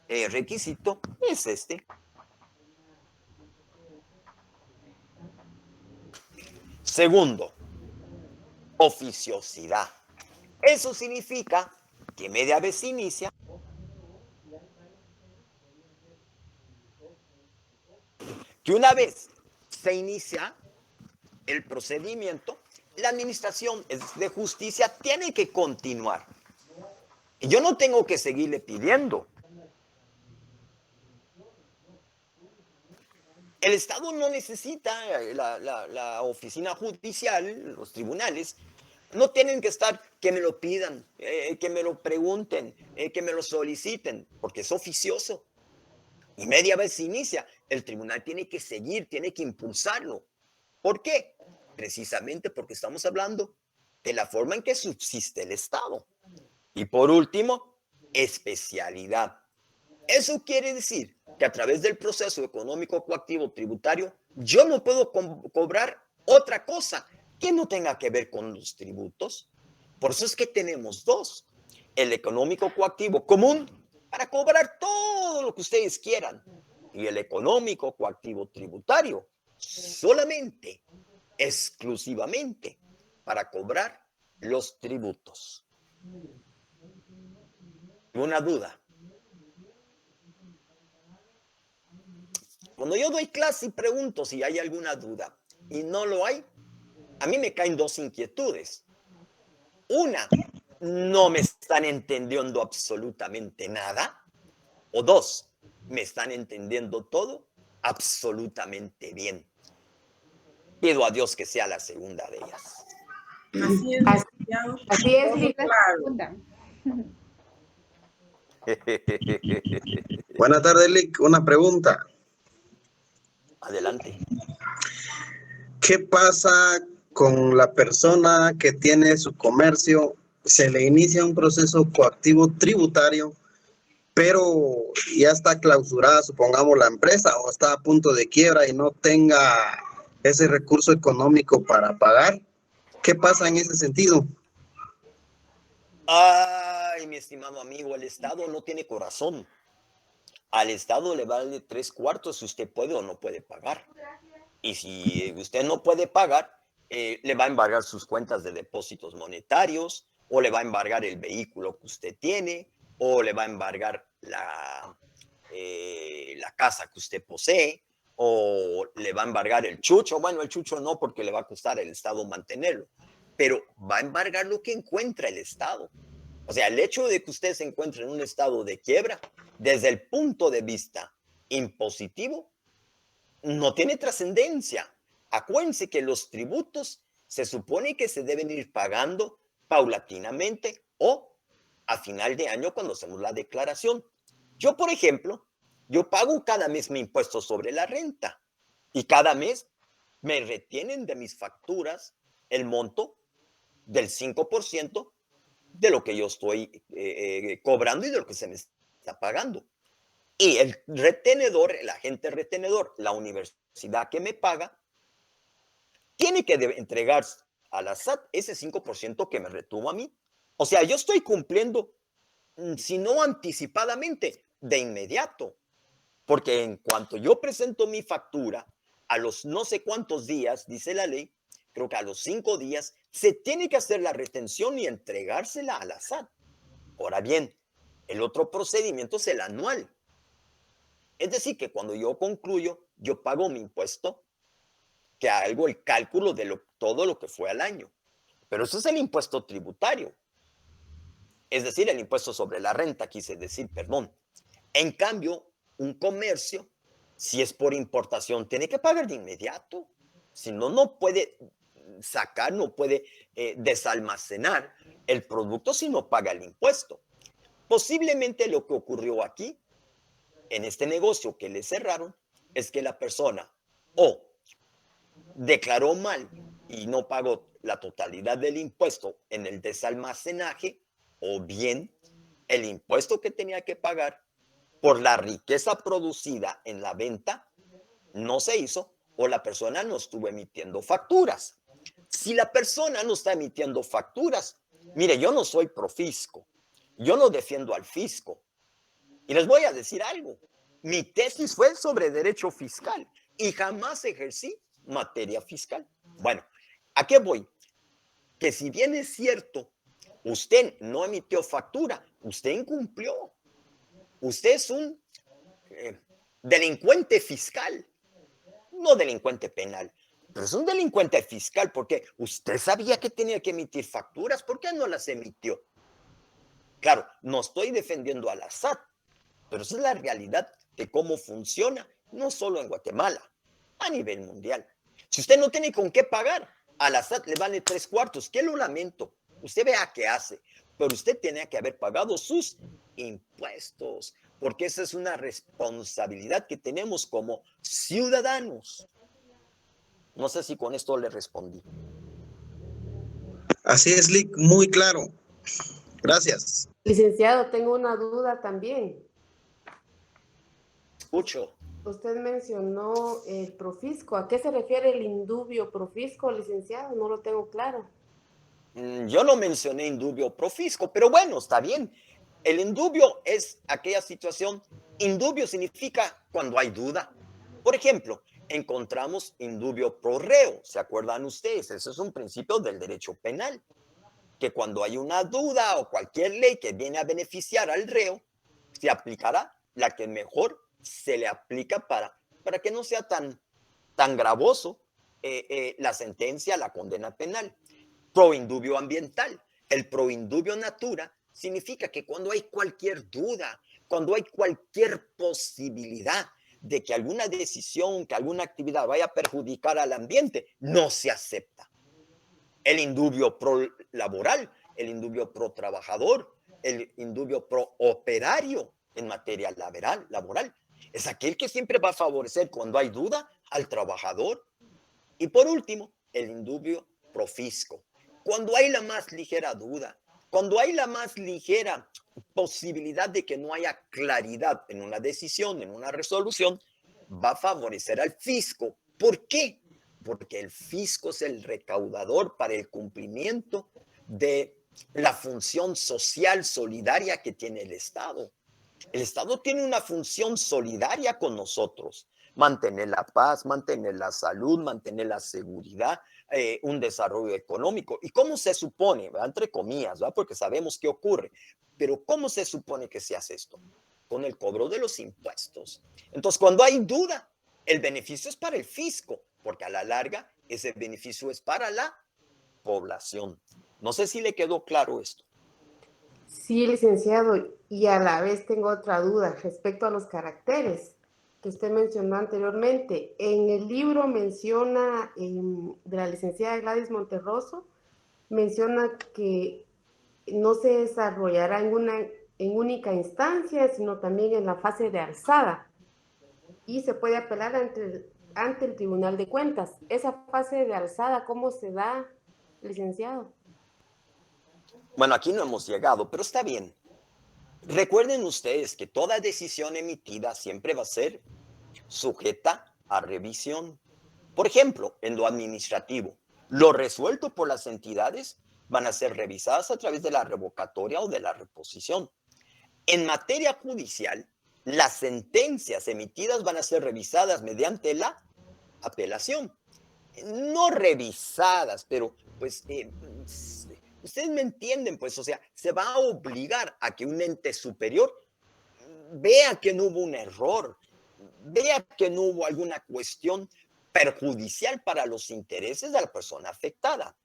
requisito es este. Segundo, oficiosidad. Eso significa que media vez inicia, que una vez se inicia el procedimiento, la administración de justicia tiene que continuar. Y yo no tengo que seguirle pidiendo. El Estado no necesita la oficina judicial, los tribunales, no tienen que estar que me lo pidan, que me lo pregunten, que me lo soliciten, porque es oficioso. Y media vez se inicia, el tribunal tiene que seguir, tiene que impulsarlo. ¿Por qué? Precisamente porque estamos hablando de la forma en que subsiste el Estado. Y por último, especialidad. Eso quiere decir que a través del proceso económico coactivo tributario, yo no puedo cobrar otra cosa que no tenga que ver con los tributos. Por eso es que tenemos dos. El económico coactivo común para cobrar todo lo que ustedes quieran y el económico coactivo tributario solamente, exclusivamente, para cobrar los tributos. Una duda. Cuando yo doy clase y pregunto si hay alguna duda y no lo hay, a mí me caen dos inquietudes. Una, no me están entendiendo absolutamente nada. O dos, me están entendiendo todo absolutamente bien. Pido a Dios que sea la segunda de ellas. Así es, Así, licenciado. así es, Todo Lic. La claro. segunda. Buenas tardes, Lick. Una pregunta. Adelante. ¿Qué pasa con la persona que tiene su comercio? Se le inicia un proceso coactivo tributario, pero ya está clausurada, supongamos, la empresa o está a punto de quiebra y no tenga ese recurso económico para pagar. ¿Qué pasa en ese sentido? Ay, mi estimado amigo, el Estado no tiene corazón. Al Estado le vale 3/4 si usted puede o no puede pagar. Y si usted no puede pagar, le va a embargar sus cuentas de depósitos monetarios, o le va a embargar el vehículo que usted tiene, o le va a embargar la casa que usted posee, o le va a embargar el chucho. Bueno, el chucho no, porque le va a costar al Estado mantenerlo, pero va a embargar lo que encuentra el Estado. O sea, el hecho de que usted se encuentre en un estado de quiebra, desde el punto de vista impositivo, no tiene trascendencia. Acuérdense que los tributos se supone que se deben ir pagando paulatinamente o a final de año cuando hacemos la declaración. Yo, por ejemplo, yo pago cada mes mi impuesto sobre la renta y cada mes me retienen de mis facturas el monto del 5% de lo que yo estoy cobrando y de lo que se me está pagando. Y el retenedor, el agente retenedor, la universidad que me paga, tiene que entregar a la SAT ese 5% que me retuvo a mí. O sea, yo estoy cumpliendo, si no anticipadamente, de inmediato. Porque en cuanto yo presento mi factura, a los no sé cuántos días, dice la ley, creo que a los 5 días, se tiene que hacer la retención y entregársela a la SAT. Ahora bien, el otro procedimiento es el anual. Es decir, que cuando yo concluyo, yo pago mi impuesto, que hago el cálculo de todo lo que fue al año. Pero eso es el impuesto tributario. Es decir, el impuesto sobre la renta, quise decir, perdón. En cambio, un comercio, si es por importación, tiene que pagar de inmediato. Si no, no puede sacar, no puede desalmacenar el producto si no paga el impuesto. Posiblemente lo que ocurrió aquí, en este negocio que le cerraron, es que la persona o declaró mal y no pagó la totalidad del impuesto en el desalmacenaje, o bien el impuesto que tenía que pagar por la riqueza producida en la venta no se hizo, o la persona no estuvo emitiendo facturas. Si la persona no está emitiendo facturas, mire, yo no soy profisco, yo no defiendo al fisco. Y les voy a decir algo, mi tesis fue sobre derecho fiscal y jamás ejercí materia fiscal. Bueno, ¿a qué voy? Que si bien es cierto, usted no emitió factura, usted incumplió. Usted es un delincuente fiscal, no delincuente penal, pero es un delincuente fiscal porque usted sabía que tenía que emitir facturas, ¿por qué no las emitió? Claro, no estoy defendiendo a la SAT, pero esa es la realidad de cómo funciona, no solo en Guatemala, a nivel mundial. Si usted no tiene con qué pagar, a la SAT le vale 3/4, que lo lamento, usted vea qué hace, pero usted tenía que haber pagado sus impuestos, porque esa es una responsabilidad que tenemos como ciudadanos. No sé si con esto le respondí. Así es, Lick, muy claro. Gracias. Licenciado, tengo una duda también. Escucho. Usted mencionó el profisco. ¿A qué se refiere el indubio profisco, licenciado? No lo tengo claro. Yo no mencioné indubio pro fisco, pero bueno, está bien. El indubio es aquella situación, indubio significa cuando hay duda. Por ejemplo, encontramos indubio pro reo. ¿Se acuerdan ustedes? Ese es un principio del derecho penal, que cuando hay una duda o cualquier ley que viene a beneficiar al reo, se aplicará la que mejor se le aplica para que no sea tan gravoso la sentencia, la condena penal. Proindubio ambiental. El proindubio natura significa que cuando hay cualquier duda, cuando hay cualquier posibilidad de que alguna decisión, que alguna actividad vaya a perjudicar al ambiente, no se acepta. El indubio pro laboral, el indubio pro trabajador, el indubio pro operario en materia laboral, es aquel que siempre va a favorecer cuando hay duda al trabajador. Y por último, el indubio pro fisco. Cuando hay la más ligera duda, cuando hay la más ligera posibilidad de que no haya claridad en una decisión, en una resolución, va a favorecer al fisco. ¿Por qué? Porque el fisco es el recaudador para el cumplimiento de la función social solidaria que tiene el Estado. El Estado tiene una función solidaria con nosotros: mantener la paz, mantener la salud, mantener la seguridad, un desarrollo económico. ¿Y cómo se supone? ¿Verdad? Entre comillas, ¿verdad? Porque sabemos qué ocurre. Pero ¿cómo se supone que se hace esto? Con el cobro de los impuestos. Entonces, cuando hay duda, el beneficio es para el fisco, porque a la larga ese beneficio es para la población. No sé si le quedó claro esto. Sí, licenciado, y a la vez tengo otra duda respecto a los caracteres que usted mencionó anteriormente. En el libro menciona, de la licenciada Gladys Monterroso, menciona que no se desarrollará en única instancia, sino también en la fase de alzada, y se puede apelar ante el Tribunal de Cuentas. Esa fase de alzada, ¿cómo se da, licenciado? Bueno, aquí no hemos llegado, pero está bien. Recuerden ustedes que toda decisión emitida siempre va a ser sujeta a revisión. Por ejemplo, en lo administrativo, lo resuelto por las entidades van a ser revisadas a través de la revocatoria o de la reposición. En materia judicial, las sentencias emitidas van a ser revisadas mediante la apelación. No revisadas, pero pues ustedes me entienden, pues, o sea, se va a obligar a que un ente superior vea que no hubo un error, vea que no hubo alguna cuestión perjudicial para los intereses de la persona afectada.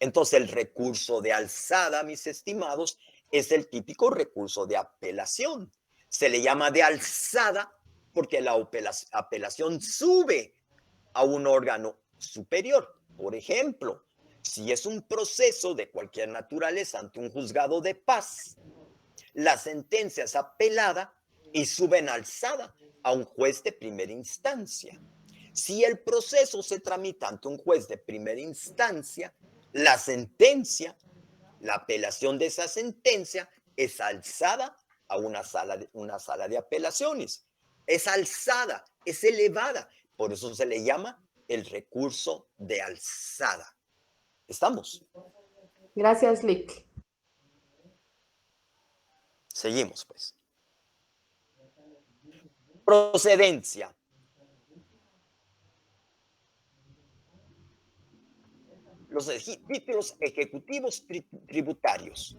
Entonces, el recurso de alzada, mis estimados, es el típico recurso de apelación. Se le llama de alzada porque la apelación sube a un órgano superior. Por ejemplo, si es un proceso de cualquier naturaleza ante un juzgado de paz, la sentencia es apelada y sube en alzada a un juez de primera instancia. Si el proceso se tramita ante un juez de primera instancia, la sentencia, la apelación de esa sentencia es alzada a una sala de apelaciones. Es alzada, es elevada. Por eso se le llama el recurso de alzada. ¿Estamos? Gracias, Lick. Seguimos, pues. Procedencia. Los títulos ejecutivos tributarios.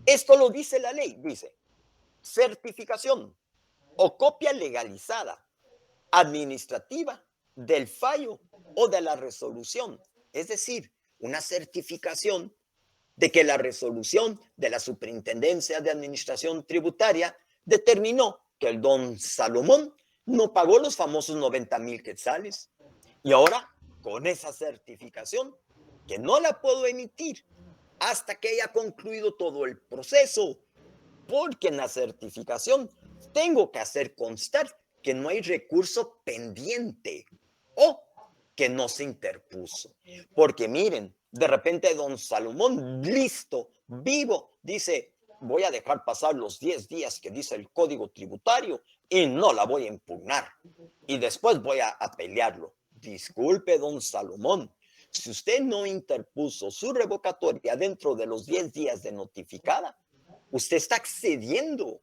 Esto lo dice la ley, dice: certificación o copia legalizada administrativa del fallo o de la resolución. Es decir, una certificación de que la resolución de la Superintendencia de Administración Tributaria determinó que el don Salomón no pagó los famosos 90,000 quetzales. Y ahora, con esa certificación, que no la puedo emitir hasta que haya concluido todo el proceso, porque en la certificación tengo que hacer constar que no hay recurso pendiente o que no se interpuso. Porque miren, de repente don Salomón, listo, vivo, dice: voy a dejar pasar los 10 días que dice el Código Tributario y no la voy a impugnar. Y después voy a pelearlo. Disculpe, don Salomón, si usted no interpuso su revocatoria dentro de los 10 días de notificada, usted está accediendo.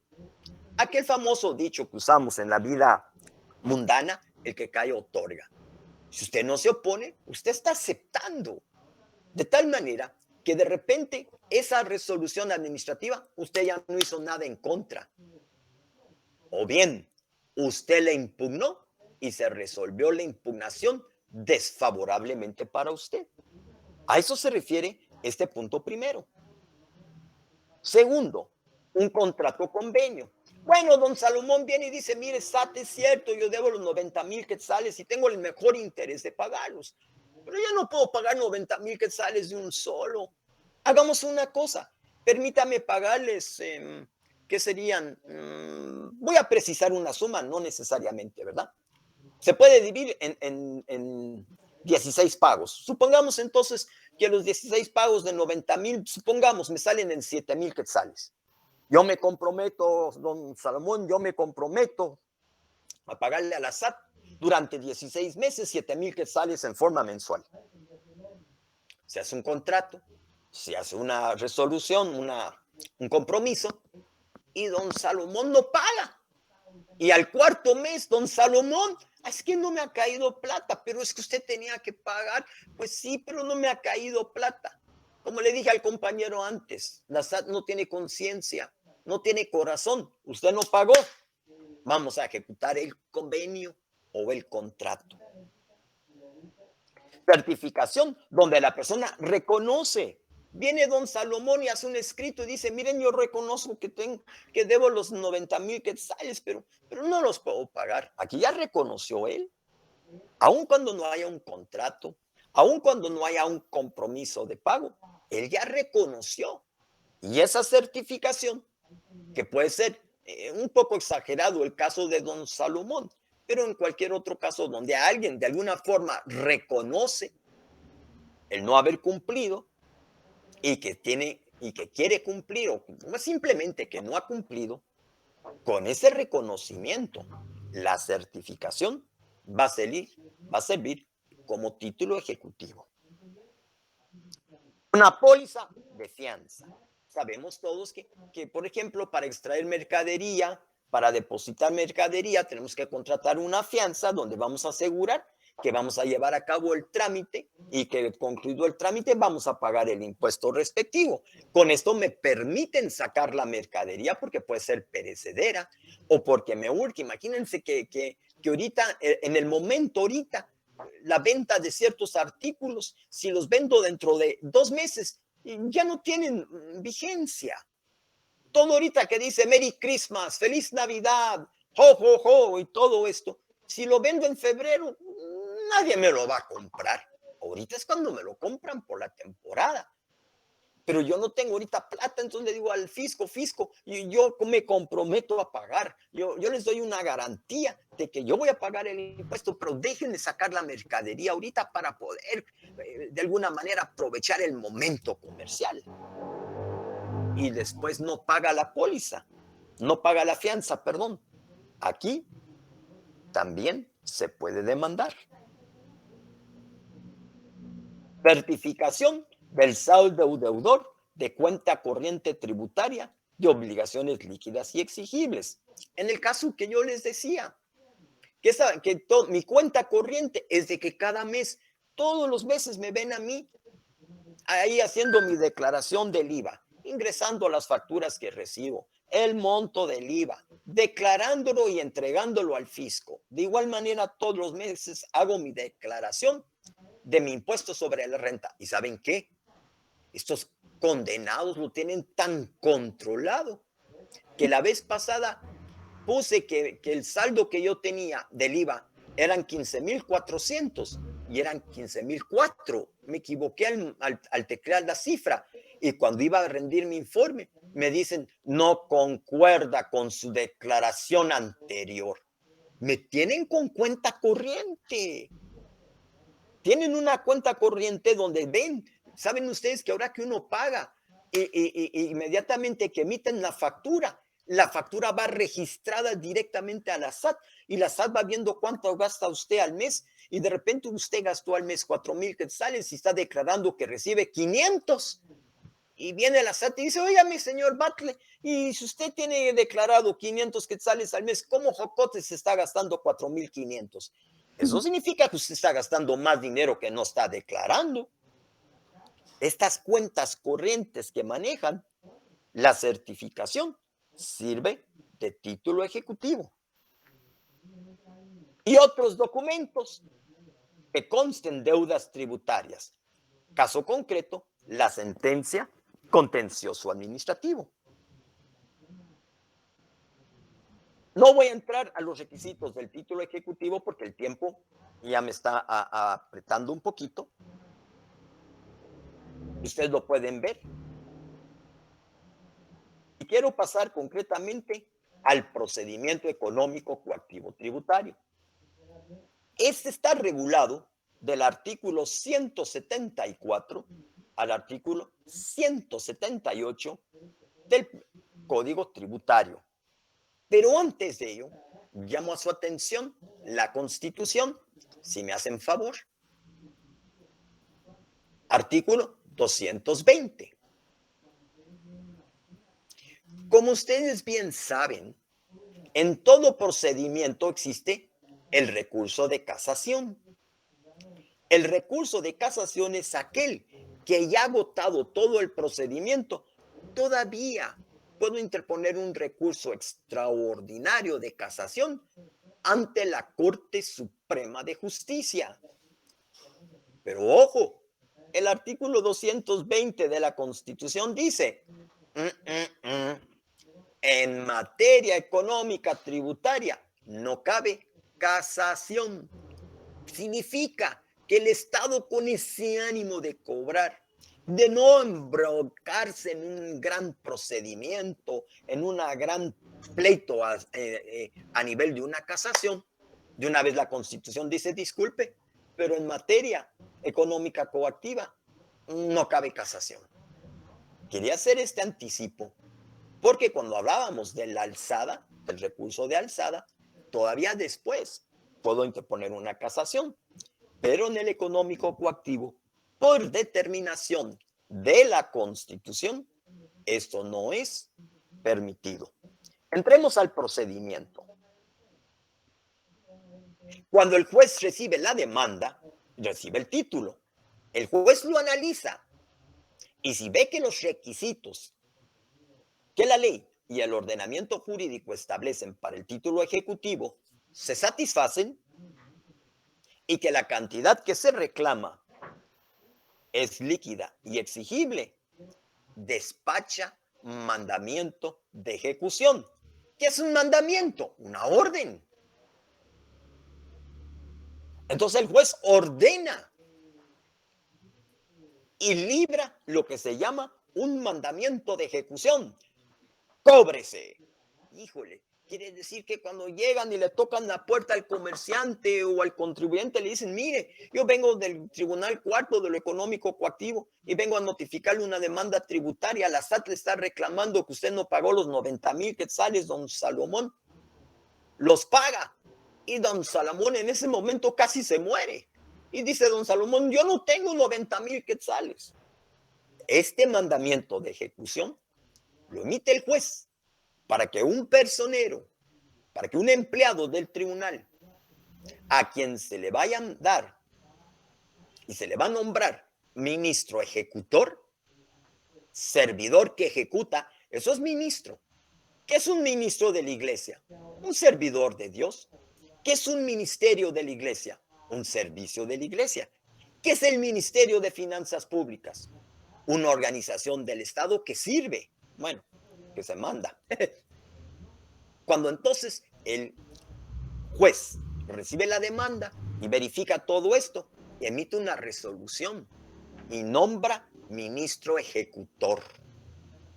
Aquel famoso dicho que usamos en la vida mundana, el que cae otorga. Si usted no se opone, usted está aceptando. De tal manera que de repente esa resolución administrativa, usted ya no hizo nada en contra. O bien, usted la impugnó y se resolvió la impugnación desfavorablemente para usted. A eso se refiere este punto primero. Segundo, un contrato convenio. Bueno, don Salomón viene y dice, mire, SAT, es cierto, yo debo los 90,000 quetzales y tengo el mejor interés de pagarlos. Pero yo no puedo pagar 90,000 quetzales de un solo. Hagamos una cosa, permítame pagarles, ¿qué serían? Voy a precisar una suma, no necesariamente, ¿verdad? Se puede dividir en 16 pagos. Supongamos entonces que los 16 pagos de 90,000, supongamos, me salen en 7,000 quetzales. Yo me comprometo, don Salomón, yo me comprometo a pagarle a la SAT durante 16 meses 7,000 quetzales en forma mensual. Se hace un contrato, se hace una resolución, un compromiso, y don Salomón no paga. Y al cuarto mes, don Salomón, es que no me ha caído plata, pero es que usted tenía que pagar. Pues sí, pero no me ha caído plata. Como le dije al compañero antes, la SAT no tiene conciencia, no tiene corazón. Usted no pagó. Vamos a ejecutar el convenio o el contrato. Certificación, donde la persona reconoce. Viene don Salomón y hace un escrito y dice, miren, yo reconozco que debo los 90,000 quetzales, pero no los puedo pagar. Aquí ya reconoció él. Aun cuando no haya un contrato, aun cuando no haya un compromiso de pago, él ya reconoció. Y esa certificación, que puede ser un poco exagerado el caso de don Salomón, pero en cualquier otro caso donde alguien de alguna forma reconoce el no haber cumplido y que quiere cumplir o simplemente que no ha cumplido, con ese reconocimiento, la certificación va a servir como título ejecutivo. Una póliza de fianza. Sabemos todos que, por ejemplo, para extraer mercadería, para depositar mercadería, tenemos que contratar una fianza donde vamos a asegurar que vamos a llevar a cabo el trámite y que concluido el trámite vamos a pagar el impuesto respectivo. Con esto me permiten sacar la mercadería porque puede ser perecedera o porque me urge. Imagínense que ahorita, en el momento ahorita, la venta de ciertos artículos, si los vendo dentro de 2 meses, ya no tienen vigencia. Todo ahorita que dice Merry Christmas, Feliz Navidad, ho, ho, ho, y todo esto, si lo vendo en febrero, nadie me lo va a comprar. Ahorita es cuando me lo compran por la temporada. Pero yo no tengo ahorita plata, entonces le digo al fisco, y yo me comprometo a pagar. Yo les doy una garantía de que yo voy a pagar el impuesto, pero déjenme sacar la mercadería ahorita para poder, de alguna manera, aprovechar el momento comercial. Y después no paga la póliza, no paga la fianza, perdón. Aquí también se puede demandar. Certificación del saldo deudor de cuenta corriente tributaria de obligaciones líquidas y exigibles. En el caso que yo les decía, mi cuenta corriente es de que cada mes, todos los meses me ven a mí ahí haciendo mi declaración del IVA, ingresando las facturas que recibo, el monto del IVA, declarándolo y entregándolo al fisco. De igual manera, todos los meses hago mi declaración de mi impuesto sobre la renta. ¿Y saben qué? Estos condenados lo tienen tan controlado que la vez pasada puse que el saldo que yo tenía del IVA eran 15,400 y eran 15,004. Me equivoqué al teclear la cifra y cuando iba a rendir mi informe me dicen no concuerda con su declaración anterior. Me tienen con cuenta corriente. Tienen una cuenta corriente donde ven, saben ustedes que ahora que uno paga inmediatamente que emiten la factura va registrada directamente a la SAT y la SAT va viendo cuánto gasta usted al mes y de repente usted gastó al mes 4,000 quetzales y está declarando que recibe 500. Y viene la SAT y dice, oiga, mi señor Batle, y si usted tiene declarado 500 quetzales al mes, ¿cómo jocote se está gastando 4,500? Eso significa que usted está gastando más dinero que no está declarando. Estas cuentas corrientes que manejan la certificación sirve de título ejecutivo. Y otros documentos que consten deudas tributarias. Caso concreto, la sentencia contencioso administrativo. No voy a entrar a los requisitos del título ejecutivo porque el tiempo ya me está apretando un poquito. Ustedes lo pueden ver. Y quiero pasar concretamente al procedimiento económico coactivo tributario. Este está regulado del artículo 174 al artículo 178 del Código Tributario. Pero antes de ello, llamo a su atención la Constitución, si me hacen favor. Artículo 220. Como ustedes bien saben, en todo procedimiento existe el recurso de casación. El recurso de casación es aquel que ya ha agotado todo el procedimiento. Todavía puedo interponer un recurso extraordinario de casación ante la Corte Suprema de Justicia. Pero ojo, el artículo 220 de la Constitución dice, en materia económica tributaria no cabe casación. Significa que el Estado, con ese ánimo de cobrar, de no embrocarse en un gran procedimiento, en una gran pleito a nivel de una casación, de una vez la Constitución dice, disculpe, pero en materia económica coactiva no cabe casación. Quería hacer este anticipo porque cuando hablábamos de la alzada, del recurso de alzada, todavía después puedo interponer una casación. Pero en el económico coactivo, por determinación de la Constitución, esto no es permitido. Entremos al procedimiento. Cuando el juez recibe la demanda, recibe el título. El juez lo analiza y si ve que los requisitos que la ley y el ordenamiento jurídico establecen para el título ejecutivo se satisfacen, y que la cantidad que se reclama es líquida y exigible, despacha mandamiento de ejecución. ¿Qué es un mandamiento? Una orden. Entonces el juez ordena y libra lo que se llama un mandamiento de ejecución. Cóbrese. Híjole. Quiere decir que cuando llegan y le tocan la puerta al comerciante o al contribuyente, le dicen, mire, yo vengo del Tribunal Cuarto de lo Económico Coactivo y vengo a notificarle una demanda tributaria. La SAT le está reclamando que usted no pagó los 90,000 quetzales, don Salomón. Los paga. Y don Salomón en ese momento casi se muere. Y dice don Salomón, yo no tengo 90,000 quetzales. Este mandamiento de ejecución lo emite el juez para que un personero, para que un empleado del tribunal, a quien se le vaya a dar y se le va a nombrar ministro ejecutor, servidor que ejecuta, eso es ministro. ¿Qué es un ministro de la iglesia? Un servidor de Dios. ¿Qué es un ministerio de la iglesia? Un servicio de la iglesia. ¿Qué es el Ministerio de Finanzas Públicas? Una organización del Estado que sirve, bueno, que se manda. Cuando entonces el juez recibe la demanda y verifica todo esto, emite una resolución y nombra ministro ejecutor.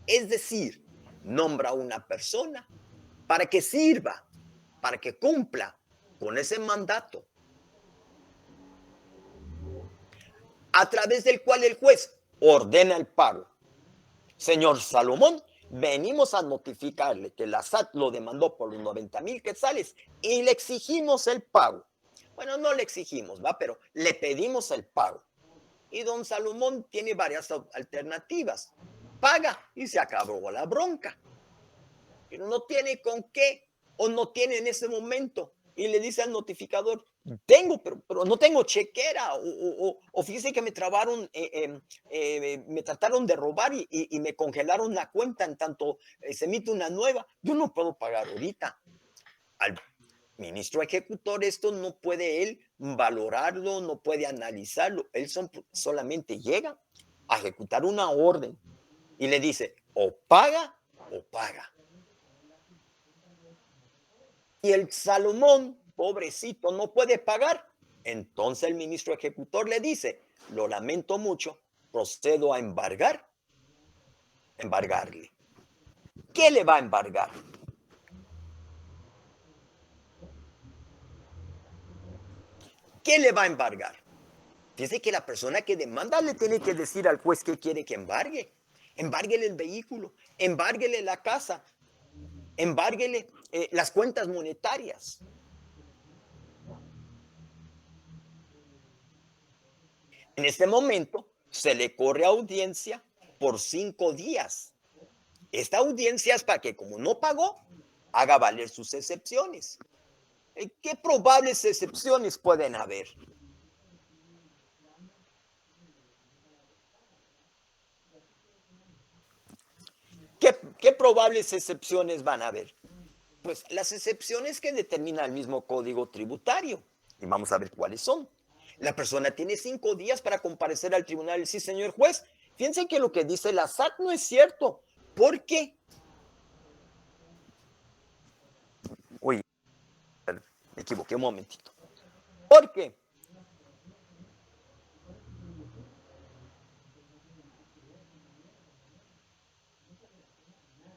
Es decir, nombra a una persona para que sirva, para que cumpla con ese mandato, a través del cual el juez ordena el pago. Señor Salomón, venimos a notificarle que la SAT lo demandó por los 90,000 quetzales y le exigimos el pago. Bueno, no le exigimos, ¿va? Pero le pedimos el pago. Y don Salomón tiene varias alternativas. Paga y se acabó la bronca. Pero no tiene con qué o no tiene en ese momento. Y le dice al notificador, Tengo, pero no tengo chequera. O fíjese que me trabaron, me trataron de robar y me congelaron la cuenta en tanto se emite una nueva. Yo no puedo pagar ahorita. Al ministro ejecutor esto no puede él valorarlo, no puede analizarlo. Él solamente llega a ejecutar una orden y le dice o paga o paga. Y el Salomón, pobrecito, no puede pagar. Entonces el ministro ejecutor le dice, lo lamento mucho, procedo a embargarle. ¿Qué le va a embargar? ¿Qué le va a embargar? Fíjese que la persona que demanda le tiene que decir al juez qué quiere que embargue. Embárguele el vehículo, embárguele la casa, embárguele las cuentas monetarias. En este momento se le corre audiencia por 5 días. Esta audiencia es para que, como no pagó, haga valer sus excepciones. ¿Qué probables excepciones pueden haber? ¿Qué probables excepciones van a haber? Pues las excepciones que determina el mismo Código Tributario. Y vamos a ver cuáles son. La persona tiene 5 días para comparecer al tribunal y decir, señor juez, fíjense que lo que dice la SAT no es cierto. ¿Por qué? Uy, me equivoqué un momentito. ¿Por qué?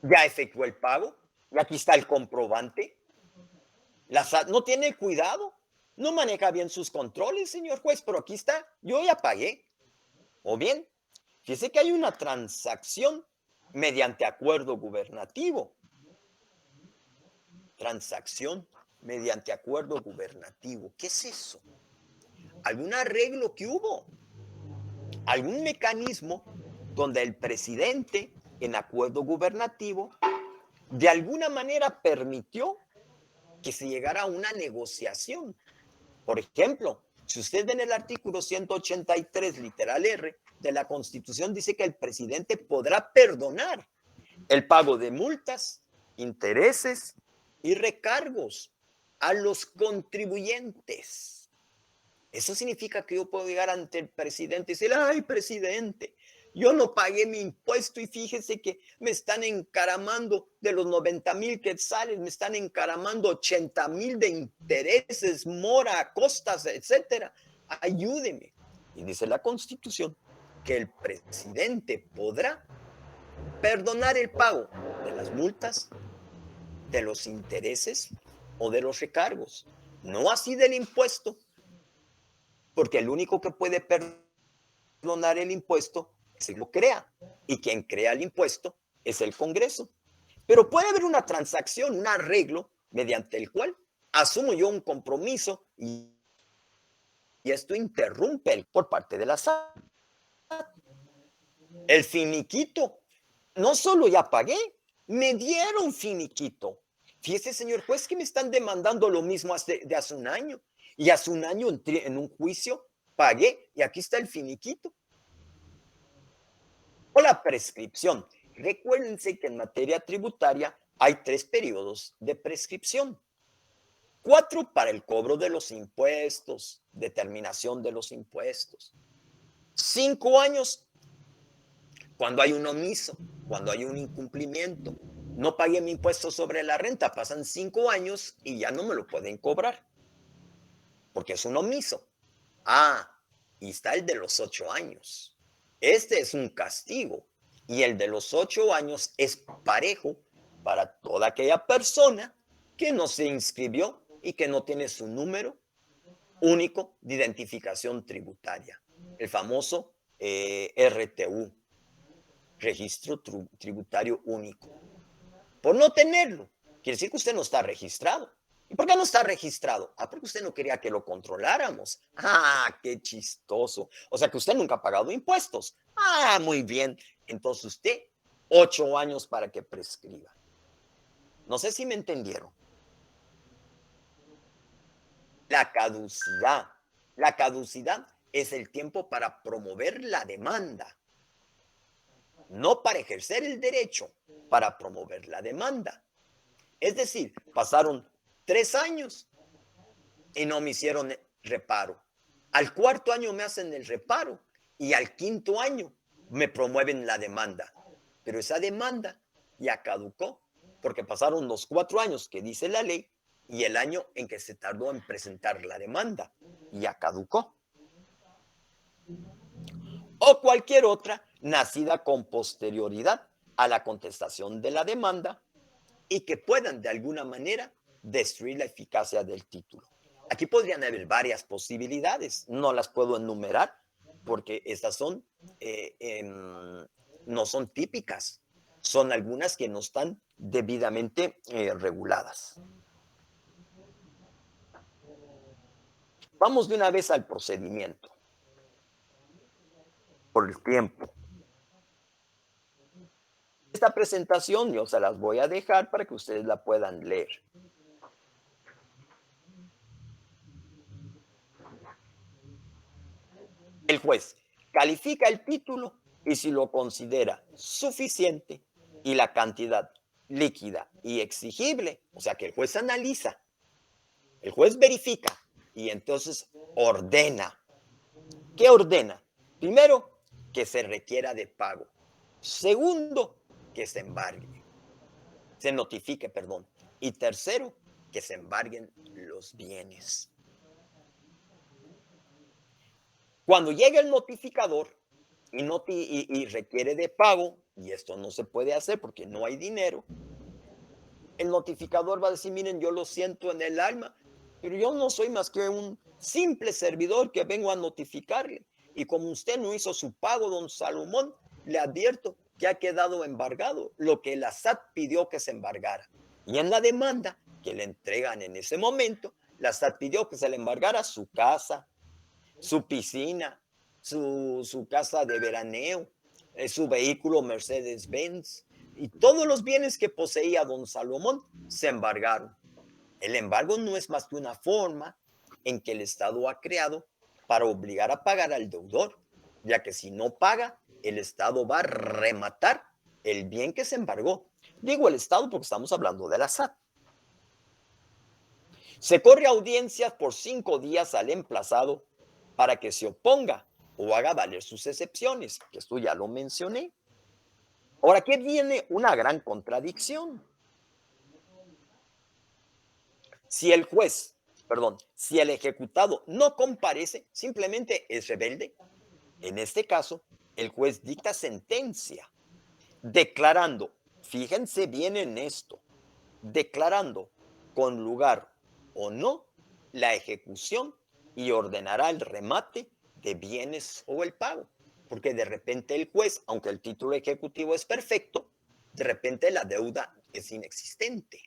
Ya efectuó el pago y aquí está el comprobante. La SAT no tiene cuidado, no maneja bien sus controles, señor juez, pero aquí está, yo ya pagué. O bien, fíjese que hay una transacción mediante acuerdo gubernativo. Transacción mediante acuerdo gubernativo. ¿Qué es eso? ¿Algún arreglo que hubo? ¿Algún mecanismo donde el presidente, en acuerdo gubernativo, de alguna manera permitió que se llegara a una negociación? Por ejemplo, si usted ve en el artículo 183, literal R, de la Constitución, dice que el presidente podrá perdonar el pago de multas, intereses y recargos a los contribuyentes. Eso significa que yo puedo llegar ante el presidente y decir, ay, presidente, yo no pagué mi impuesto y fíjese que me están encaramando de los 90,000 quetzales, me están encaramando 80,000 de intereses, mora, costas, etcétera. Ayúdeme. Y dice la Constitución que el presidente podrá perdonar el pago de las multas, de los intereses o de los recargos, no así del impuesto, porque el único que puede perdonar el impuesto es el que lo crea, y quien crea el impuesto es el Congreso. Pero puede haber una transacción, un arreglo, mediante el cual asumo yo un compromiso y esto interrumpe por parte de la SAT. El finiquito, no solo ya pagué, me dieron finiquito. Fíjese, señor juez, que me están demandando lo mismo de hace un año. Y hace un año entré en un juicio, pagué y aquí está el finiquito. O la prescripción. Recuérdense que en materia tributaria hay 3 periodos de prescripción. 4 para el cobro de los impuestos, determinación de los impuestos. 5 años cuando hay un omiso, cuando hay un incumplimiento. No pagué mi impuesto sobre la renta, pasan 5 años y ya no me lo pueden cobrar, porque es un omiso. Y está el de los 8 años. Este es un castigo y el de los 8 años es parejo para toda aquella persona que no se inscribió y que no tiene su número único de identificación tributaria, el famoso RTU, Registro Tributario Único. Por no tenerlo, quiere decir que usted no está registrado. ¿Y por qué no está registrado? Porque usted no quería que lo controláramos. Qué chistoso. O sea que usted nunca ha pagado impuestos. Muy bien. Entonces usted, 8 años para que prescriba. No sé si me entendieron. La caducidad. La caducidad es el tiempo para promover la demanda, no para ejercer el derecho, para promover la demanda. Es decir, pasaron 3 años y no me hicieron reparo. Al 4.º año me hacen el reparo y al 5.º año me promueven la demanda. Pero esa demanda ya caducó porque pasaron los 4 años que dice la ley y el año en que se tardó en presentar la demanda ya caducó. O cualquier otra nacida con posterioridad a la contestación de la demanda y que puedan de alguna manera destruir la eficacia del título. Aquí podrían haber varias posibilidades, no las puedo enumerar porque estas son, no son típicas, son algunas que no están debidamente reguladas. Vamos de una vez al procedimiento, por el tiempo. Esta presentación yo se las voy a dejar para que ustedes la puedan leer. El juez califica el título y si lo considera suficiente y la cantidad líquida y exigible, o sea que el juez analiza, el juez verifica y entonces ordena. ¿Qué ordena? Primero, que se requiera de pago. Segundo, que se embargue. Se notifique, perdón. Y tercero, que se embarguen los bienes. Cuando llega el notificador y requiere de pago, y esto no se puede hacer porque no hay dinero, el notificador va a decir, miren, yo lo siento en el alma, pero yo no soy más que un simple servidor que vengo a notificarle. Y como usted no hizo su pago, don Salomón, le advierto que ha quedado embargado lo que la SAT pidió que se embargara. Y en la demanda que le entregan en ese momento, la SAT pidió que se le embargara su casa, su piscina, su casa de veraneo, su vehículo Mercedes-Benz y todos los bienes que poseía don Salomón se embargaron. El embargo no es más que una forma en que el Estado ha creado para obligar a pagar al deudor, ya que si no paga, el Estado va a rematar el bien que se embargó. Digo el Estado porque estamos hablando de la SAT. Se corre audiencias por 5 días al emplazado para que se oponga o haga valer sus excepciones, que esto ya lo mencioné. Ahora, aquí viene una gran contradicción. Si el juez, si el ejecutado no comparece, simplemente es rebelde. En este caso, el juez dicta sentencia, declarando, fíjense bien en esto, declarando con lugar o no la ejecución y ordenará el remate de bienes o el pago. Porque de repente el juez, aunque el título ejecutivo es perfecto, de repente la deuda es inexistente.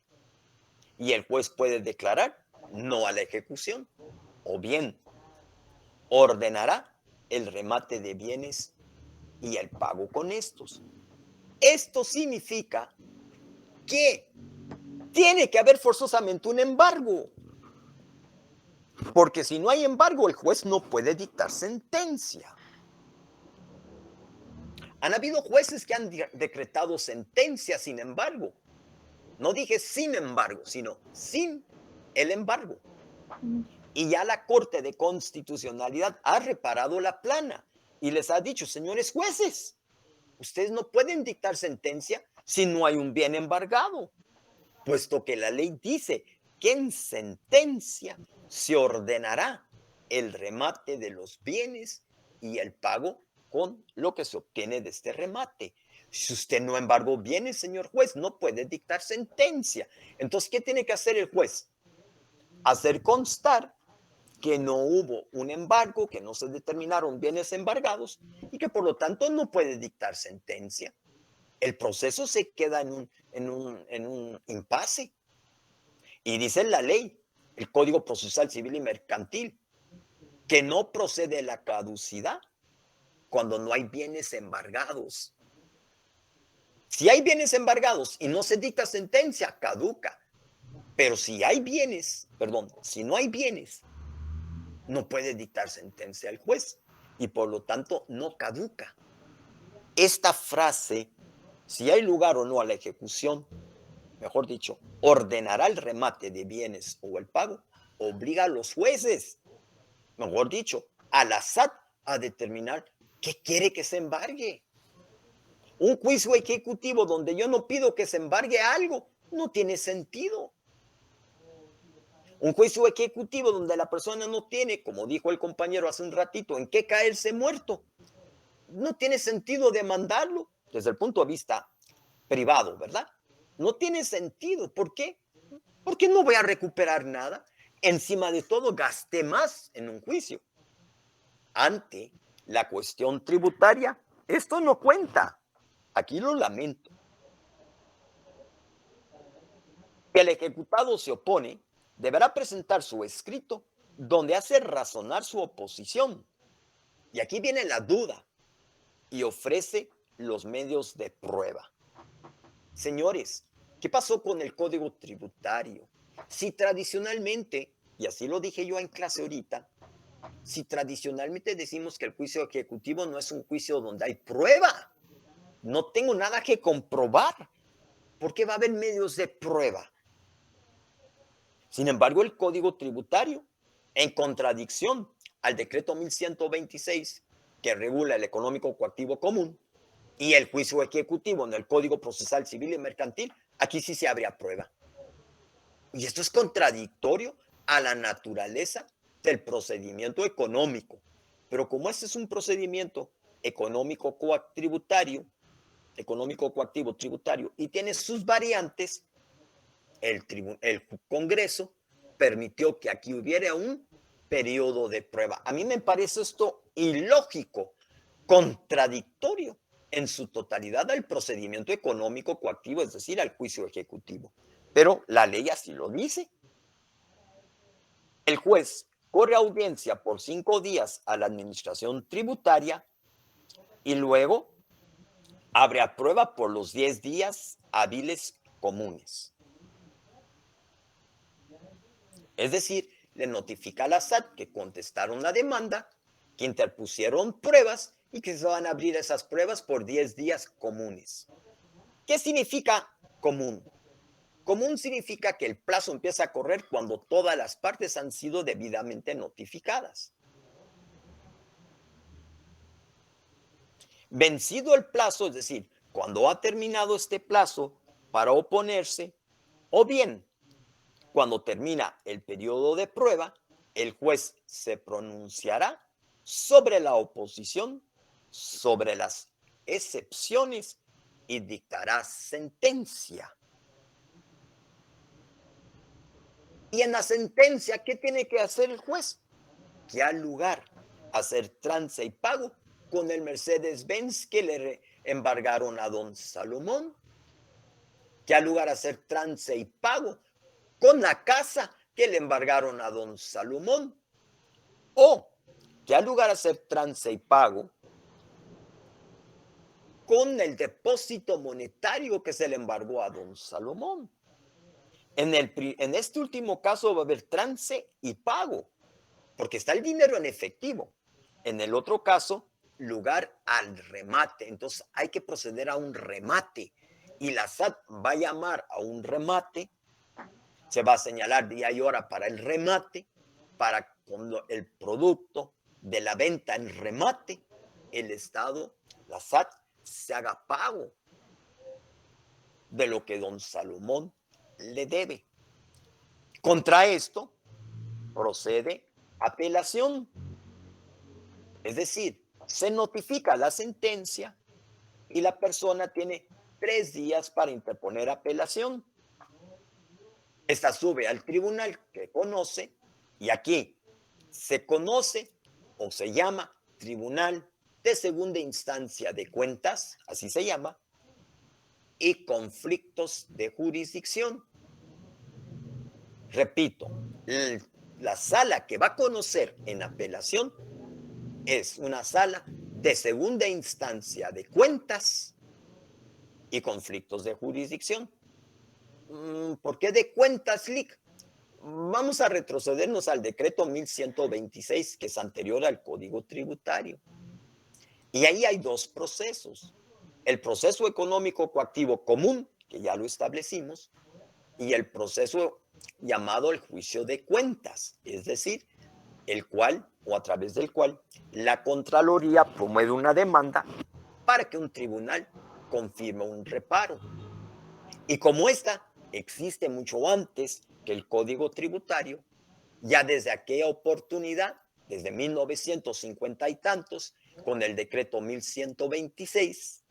Y el juez puede declarar no a la ejecución o bien ordenará el remate de bienes y el pago con estos. Esto significa que tiene que haber forzosamente un embargo. Porque si no hay embargo, el juez no puede dictar sentencia. Han habido jueces que han decretado sentencia sin embargo. No dije sin embargo, sino sin el embargo. Y ya la Corte de Constitucionalidad ha reparado la plana y les ha dicho, señores jueces, ustedes no pueden dictar sentencia si no hay un bien embargado, puesto que la ley dice que en sentencia se ordenará el remate de los bienes y el pago con lo que se obtiene de este remate. Si usted no embargó bienes, señor juez, no puede dictar sentencia. Entonces, ¿qué tiene que hacer el juez? Hacer constar que no hubo un embargo, que no se determinaron bienes embargados y que por lo tanto no puede dictar sentencia. El proceso se queda en un impasse. Y dice la ley, el Código Procesal Civil y Mercantil, que no procede la caducidad cuando no hay bienes embargados. Si hay bienes embargados y no se dicta sentencia, caduca. Pero si hay bienes, si no hay bienes no puede dictar sentencia al juez y por lo tanto no caduca. Esta frase, si hay lugar o no a la ejecución, mejor dicho, ordenará el remate de bienes o el pago, obliga a los jueces, mejor dicho, a la SAT a determinar qué quiere que se embargue. Un juicio ejecutivo donde yo no pido que se embargue algo no tiene sentido. Un juicio ejecutivo donde la persona no tiene, como dijo el compañero hace un ratito, en qué caerse muerto, no tiene sentido demandarlo desde el punto de vista privado, ¿verdad? No tiene sentido. ¿Por qué? Porque no voy a recuperar nada. Encima de todo, gasté más en un juicio. Ante la cuestión tributaria, esto no cuenta. Aquí lo lamento. Si el ejecutado se opone, deberá presentar su escrito donde hace razonar su oposición. Y aquí viene la duda y ofrece los medios de prueba. Señores, ¿qué pasó con el Código Tributario? Si tradicionalmente, y así lo dije yo en clase ahorita, si tradicionalmente decimos que el juicio ejecutivo no es un juicio donde hay prueba, no tengo nada que comprobar, ¿por qué va a haber medios de prueba? Sin embargo, el Código Tributario, en contradicción al decreto 1126, que regula el económico coactivo común, y el juicio ejecutivo en el Código Procesal Civil y Mercantil, aquí sí se abre a prueba. Y esto es contradictorio a la naturaleza del procedimiento económico. Pero como este es un procedimiento económico coactivo tributario, y tiene sus variantes, el Congreso permitió que aquí hubiera un periodo de prueba. A mí me parece esto ilógico, contradictorio en su totalidad al procedimiento económico coactivo, es decir, al juicio ejecutivo. Pero la ley así lo dice. El juez corre audiencia por 5 días a la administración tributaria y luego abre a prueba por los 10 días hábiles comunes. Es decir, le notifica a la SAT que contestaron la demanda, que interpusieron pruebas y que se van a abrir esas pruebas por 10 días comunes. ¿Qué significa común? Común significa que el plazo empieza a correr cuando todas las partes han sido debidamente notificadas. Vencido el plazo, es decir, cuando ha terminado este plazo para oponerse, o bien cuando termina el periodo de prueba, el juez se pronunciará sobre la oposición, sobre las excepciones y dictará sentencia. Y en la sentencia, ¿qué tiene que hacer el juez? Que al lugar hacer trance y pago con el Mercedes-Benz que le embargaron a don Salomón, que al lugar hacer trance y pago con la casa que le embargaron a don Salomón, o que al lugar hacer trance y pago con el depósito monetario que se le embargó a don Salomón. En este último caso va a haber trance y pago, porque está el dinero en efectivo. En el otro caso, lugar al remate. Entonces hay que proceder a un remate y la SAT va a llamar a un remate, se va a señalar día y hora para el remate, para cuando el producto de la venta en remate, el Estado, la SAT, se haga pago de lo que don Salomón le debe. Contra esto procede apelación. Es decir, se notifica la sentencia y la persona tiene 3 días para interponer apelación. Esta sube al tribunal que conoce y aquí se conoce o se llama Tribunal de Segunda Instancia de Cuentas, así se llama, y conflictos de jurisdicción. Repito, la sala que va a conocer en apelación es una sala de segunda instancia de cuentas y conflictos de jurisdicción. ¿Por qué de cuentas, Lic? Vamos a retrocedernos al decreto 1126, que es anterior al Código Tributario. Y ahí hay dos procesos. El proceso económico coactivo común, que ya lo establecimos, y el proceso llamado el juicio de cuentas, es decir, el cual o a través del cual la Contraloría promueve una demanda para que un tribunal confirme un reparo. Y como esta existe mucho antes que el Código Tributario, ya desde aquella oportunidad, desde 1950 y tantos, con el decreto 1126,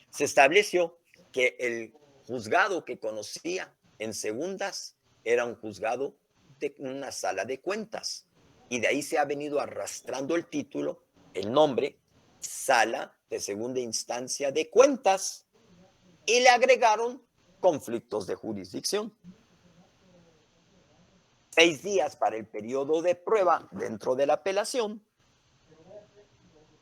se estableció que el juzgado que conocía en segundas era un juzgado de una sala de cuentas. Y de ahí se ha venido arrastrando el título, el nombre, Sala de Segunda Instancia de Cuentas, y le agregaron conflictos de jurisdicción. 6 días para el periodo de prueba dentro de la apelación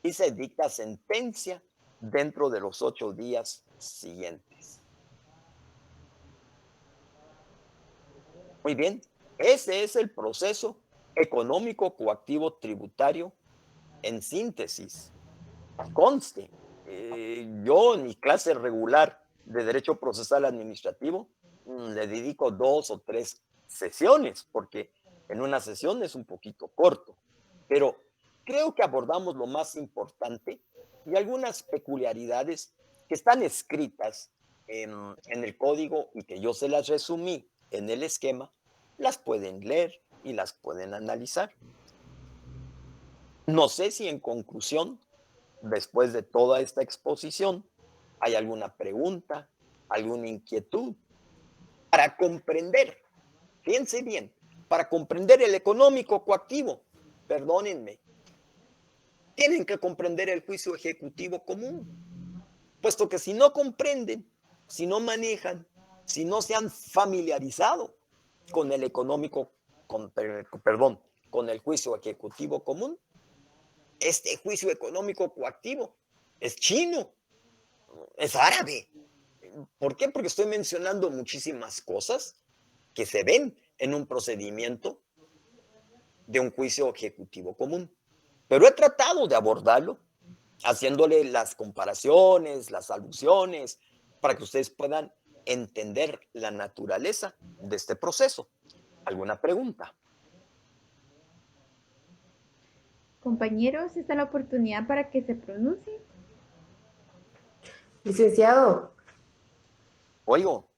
y se dicta sentencia dentro de los 8 días siguientes. Muy bien, ese es el proceso económico coactivo tributario en síntesis. Conste, yo en mi clase regular de Derecho Procesal Administrativo le dedico 2 o 3 sesiones, porque en una sesión es un poquito corto, pero creo que abordamos lo más importante y algunas peculiaridades que están escritas en el código y que yo se las resumí en el esquema, las pueden leer y las pueden analizar. No sé si en conclusión, después de toda esta exposición, hay alguna pregunta, alguna inquietud para comprender, fíjense bien, para comprender el económico coactivo, perdónenme, tienen que comprender el juicio ejecutivo común, puesto que si no comprenden, si no manejan, si no se han familiarizado con el económico, con el juicio ejecutivo común, este juicio económico coactivo es chino, es árabe. ¿Por qué? Porque estoy mencionando muchísimas cosas que se ven en un procedimiento de un juicio ejecutivo común. Pero he tratado de abordarlo haciéndole las comparaciones, las alusiones, para que ustedes puedan entender la naturaleza de este proceso. ¿Alguna pregunta? Compañeros, esta es la oportunidad para que se pronuncie. Licenciado, Oigo,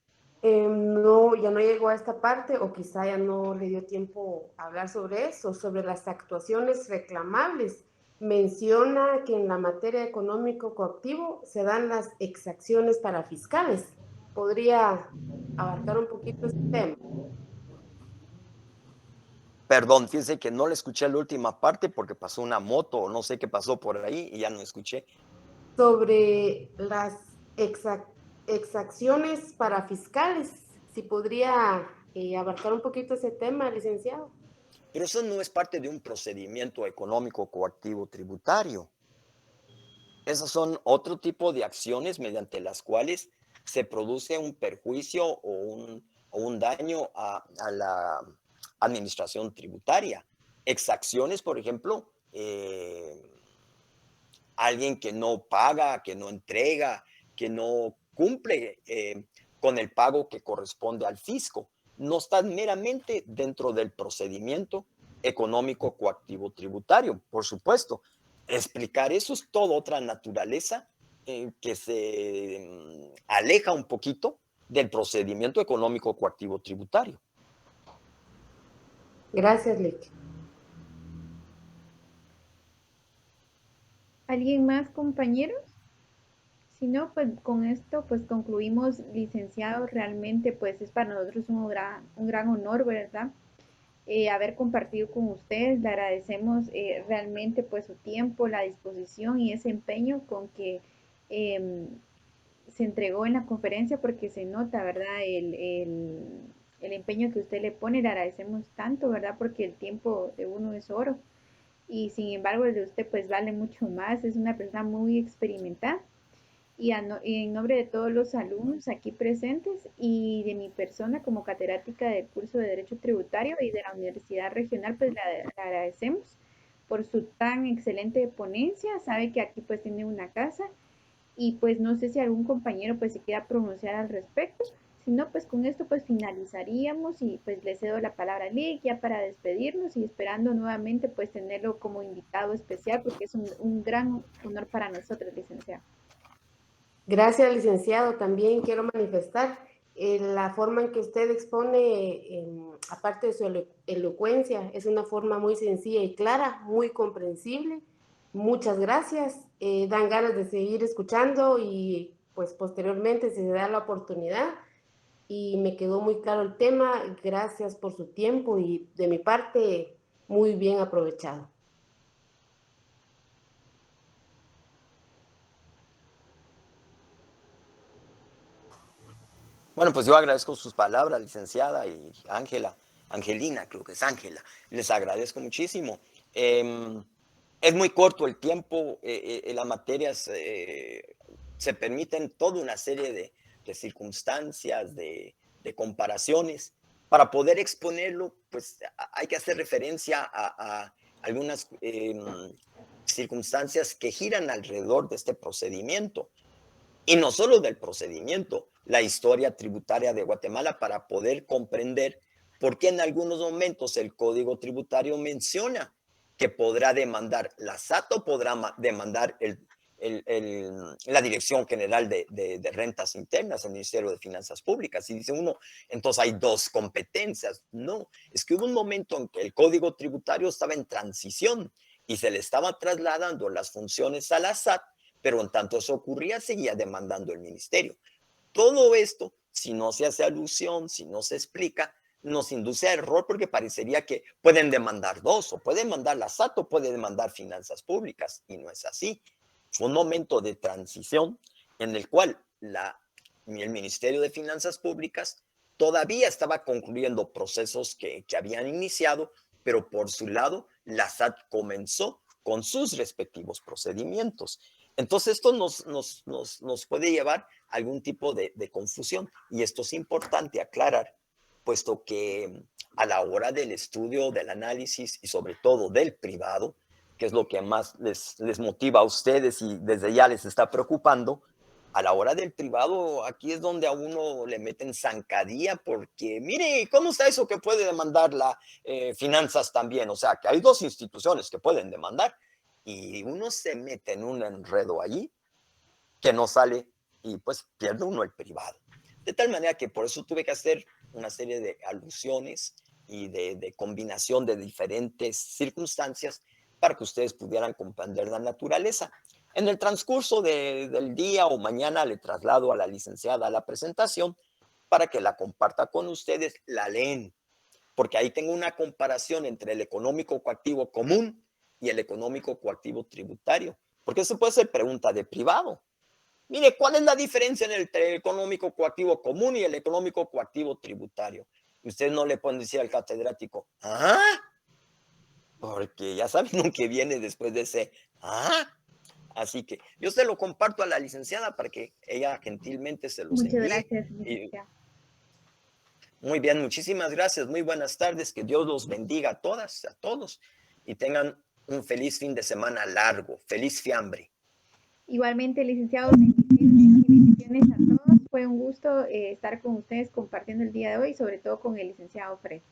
no, ya no llegó a esta parte o quizá ya no le dio tiempo a hablar sobre eso, sobre las actuaciones reclamables. Menciona que en la materia económico coactivo se dan las exacciones para fiscales. ¿Podría abarcar un poquito este tema? perdón, fíjense que no le escuché la última parte porque pasó una moto o no sé qué pasó por ahí y ya no escuché. Sobre las exacciones para fiscales, si podría abarcar un poquito ese tema, licenciado. Pero eso no es parte de un procedimiento económico coactivo tributario. Esos son otro tipo de acciones mediante las cuales se produce un perjuicio o un daño a la administración tributaria. Exacciones, por ejemplo, alguien que no paga, que no entrega, que no cumple con el pago que corresponde al fisco, no están meramente dentro del procedimiento económico coactivo tributario, por supuesto. Explicar eso es toda otra naturaleza que se aleja un poquito del procedimiento económico coactivo tributario. Gracias, Lick. ¿Alguien más, compañeros? Si no, pues con esto pues concluimos, licenciado. Realmente pues es para nosotros un gran honor, ¿verdad? Haber compartido con ustedes. Le agradecemos realmente pues su tiempo, la disposición y ese empeño con que se entregó en la conferencia, porque se nota, ¿verdad? El empeño que usted le pone. Le agradecemos tanto, ¿verdad? Porque el tiempo de uno es oro. Y sin embargo el de usted pues vale mucho más. Es una persona muy experimentada. y en nombre de todos los alumnos aquí presentes y de mi persona como catedrática del curso de Derecho Tributario y de la Universidad Regional, pues le agradecemos por su tan excelente ponencia. Sabe que aquí pues tiene una casa y pues no sé si algún compañero pues se quiera pronunciar al respecto. Si no, pues con esto pues finalizaríamos y pues le cedo la palabra a Lick ya para despedirnos y esperando nuevamente pues tenerlo como invitado especial porque es un gran honor para nosotros, licenciado. Gracias, licenciado. También quiero manifestar la forma en que usted expone, aparte de su elocuencia, es una forma muy sencilla y clara, muy comprensible. Muchas gracias. Dan ganas de seguir escuchando y pues posteriormente se da la oportunidad. Y me quedó muy claro el tema. Gracias por su tiempo y de mi parte, muy bien aprovechado. Bueno, pues yo agradezco sus palabras, licenciada, y Angelina, creo que es Ángela. Les agradezco muchísimo. Es muy corto el tiempo, las materias se permiten toda una serie de circunstancias, de comparaciones. Para poder exponerlo, pues hay que hacer referencia a algunas circunstancias que giran alrededor de este procedimiento. Y no solo del procedimiento, la historia tributaria de Guatemala para poder comprender por qué en algunos momentos el Código Tributario menciona que podrá demandar la SAT o podrá demandar la Dirección General de Rentas Internas, el Ministerio de Finanzas Públicas. Y dice uno, entonces hay dos competencias. No, es que hubo un momento en que el Código Tributario estaba en transición y se le estaba trasladando las funciones a la SAT, pero en tanto eso ocurría, seguía demandando el ministerio. Todo esto, si no se hace alusión, si no se explica, nos induce a error porque parecería que pueden demandar dos, o puede demandar la SAT o puede demandar finanzas públicas, y no es así. Fue un momento de transición en el cual el Ministerio de Finanzas Públicas todavía estaba concluyendo procesos que habían iniciado, pero por su lado, la SAT comenzó con sus respectivos procedimientos. Entonces, esto nos puede llevar a algún tipo de confusión, y esto es importante aclarar, puesto que a la hora del estudio, del análisis y sobre todo del privado, que es lo que más les motiva a ustedes y desde ya les está preocupando, a la hora del privado, aquí es donde a uno le meten zancadilla porque, mire, ¿cómo está eso que puede demandar la finanzas también? O sea, que hay dos instituciones que pueden demandar y uno se mete en un enredo allí que no sale y pues pierde uno el privado. De tal manera que por eso tuve que hacer una serie de alusiones y de combinación de diferentes circunstancias para que ustedes pudieran comprender la naturaleza. En el transcurso del día o mañana le traslado a la licenciada la presentación para que la comparta con ustedes, la leen, porque ahí tengo una comparación entre el económico coactivo común y el económico coactivo tributario, porque eso puede ser pregunta de privado. Mire, ¿cuál es la diferencia entre el económico coactivo común y el económico coactivo tributario? Y ustedes no le pueden decir al catedrático, ¿ah? Porque ya saben lo que viene después de ese, ¿ah? Así que yo se lo comparto a la licenciada para que ella gentilmente se los Muchas envíe. gracias, licenciado. Muy bien, muchísimas gracias. Muy buenas tardes. Que Dios los bendiga a todas, a todos. Y tengan un feliz fin de semana largo. Feliz fiambre. Igualmente, licenciado, bendiciones y bendiciones a todos. Fue un gusto estar con ustedes compartiendo el día de hoy, sobre todo con el licenciado Fred.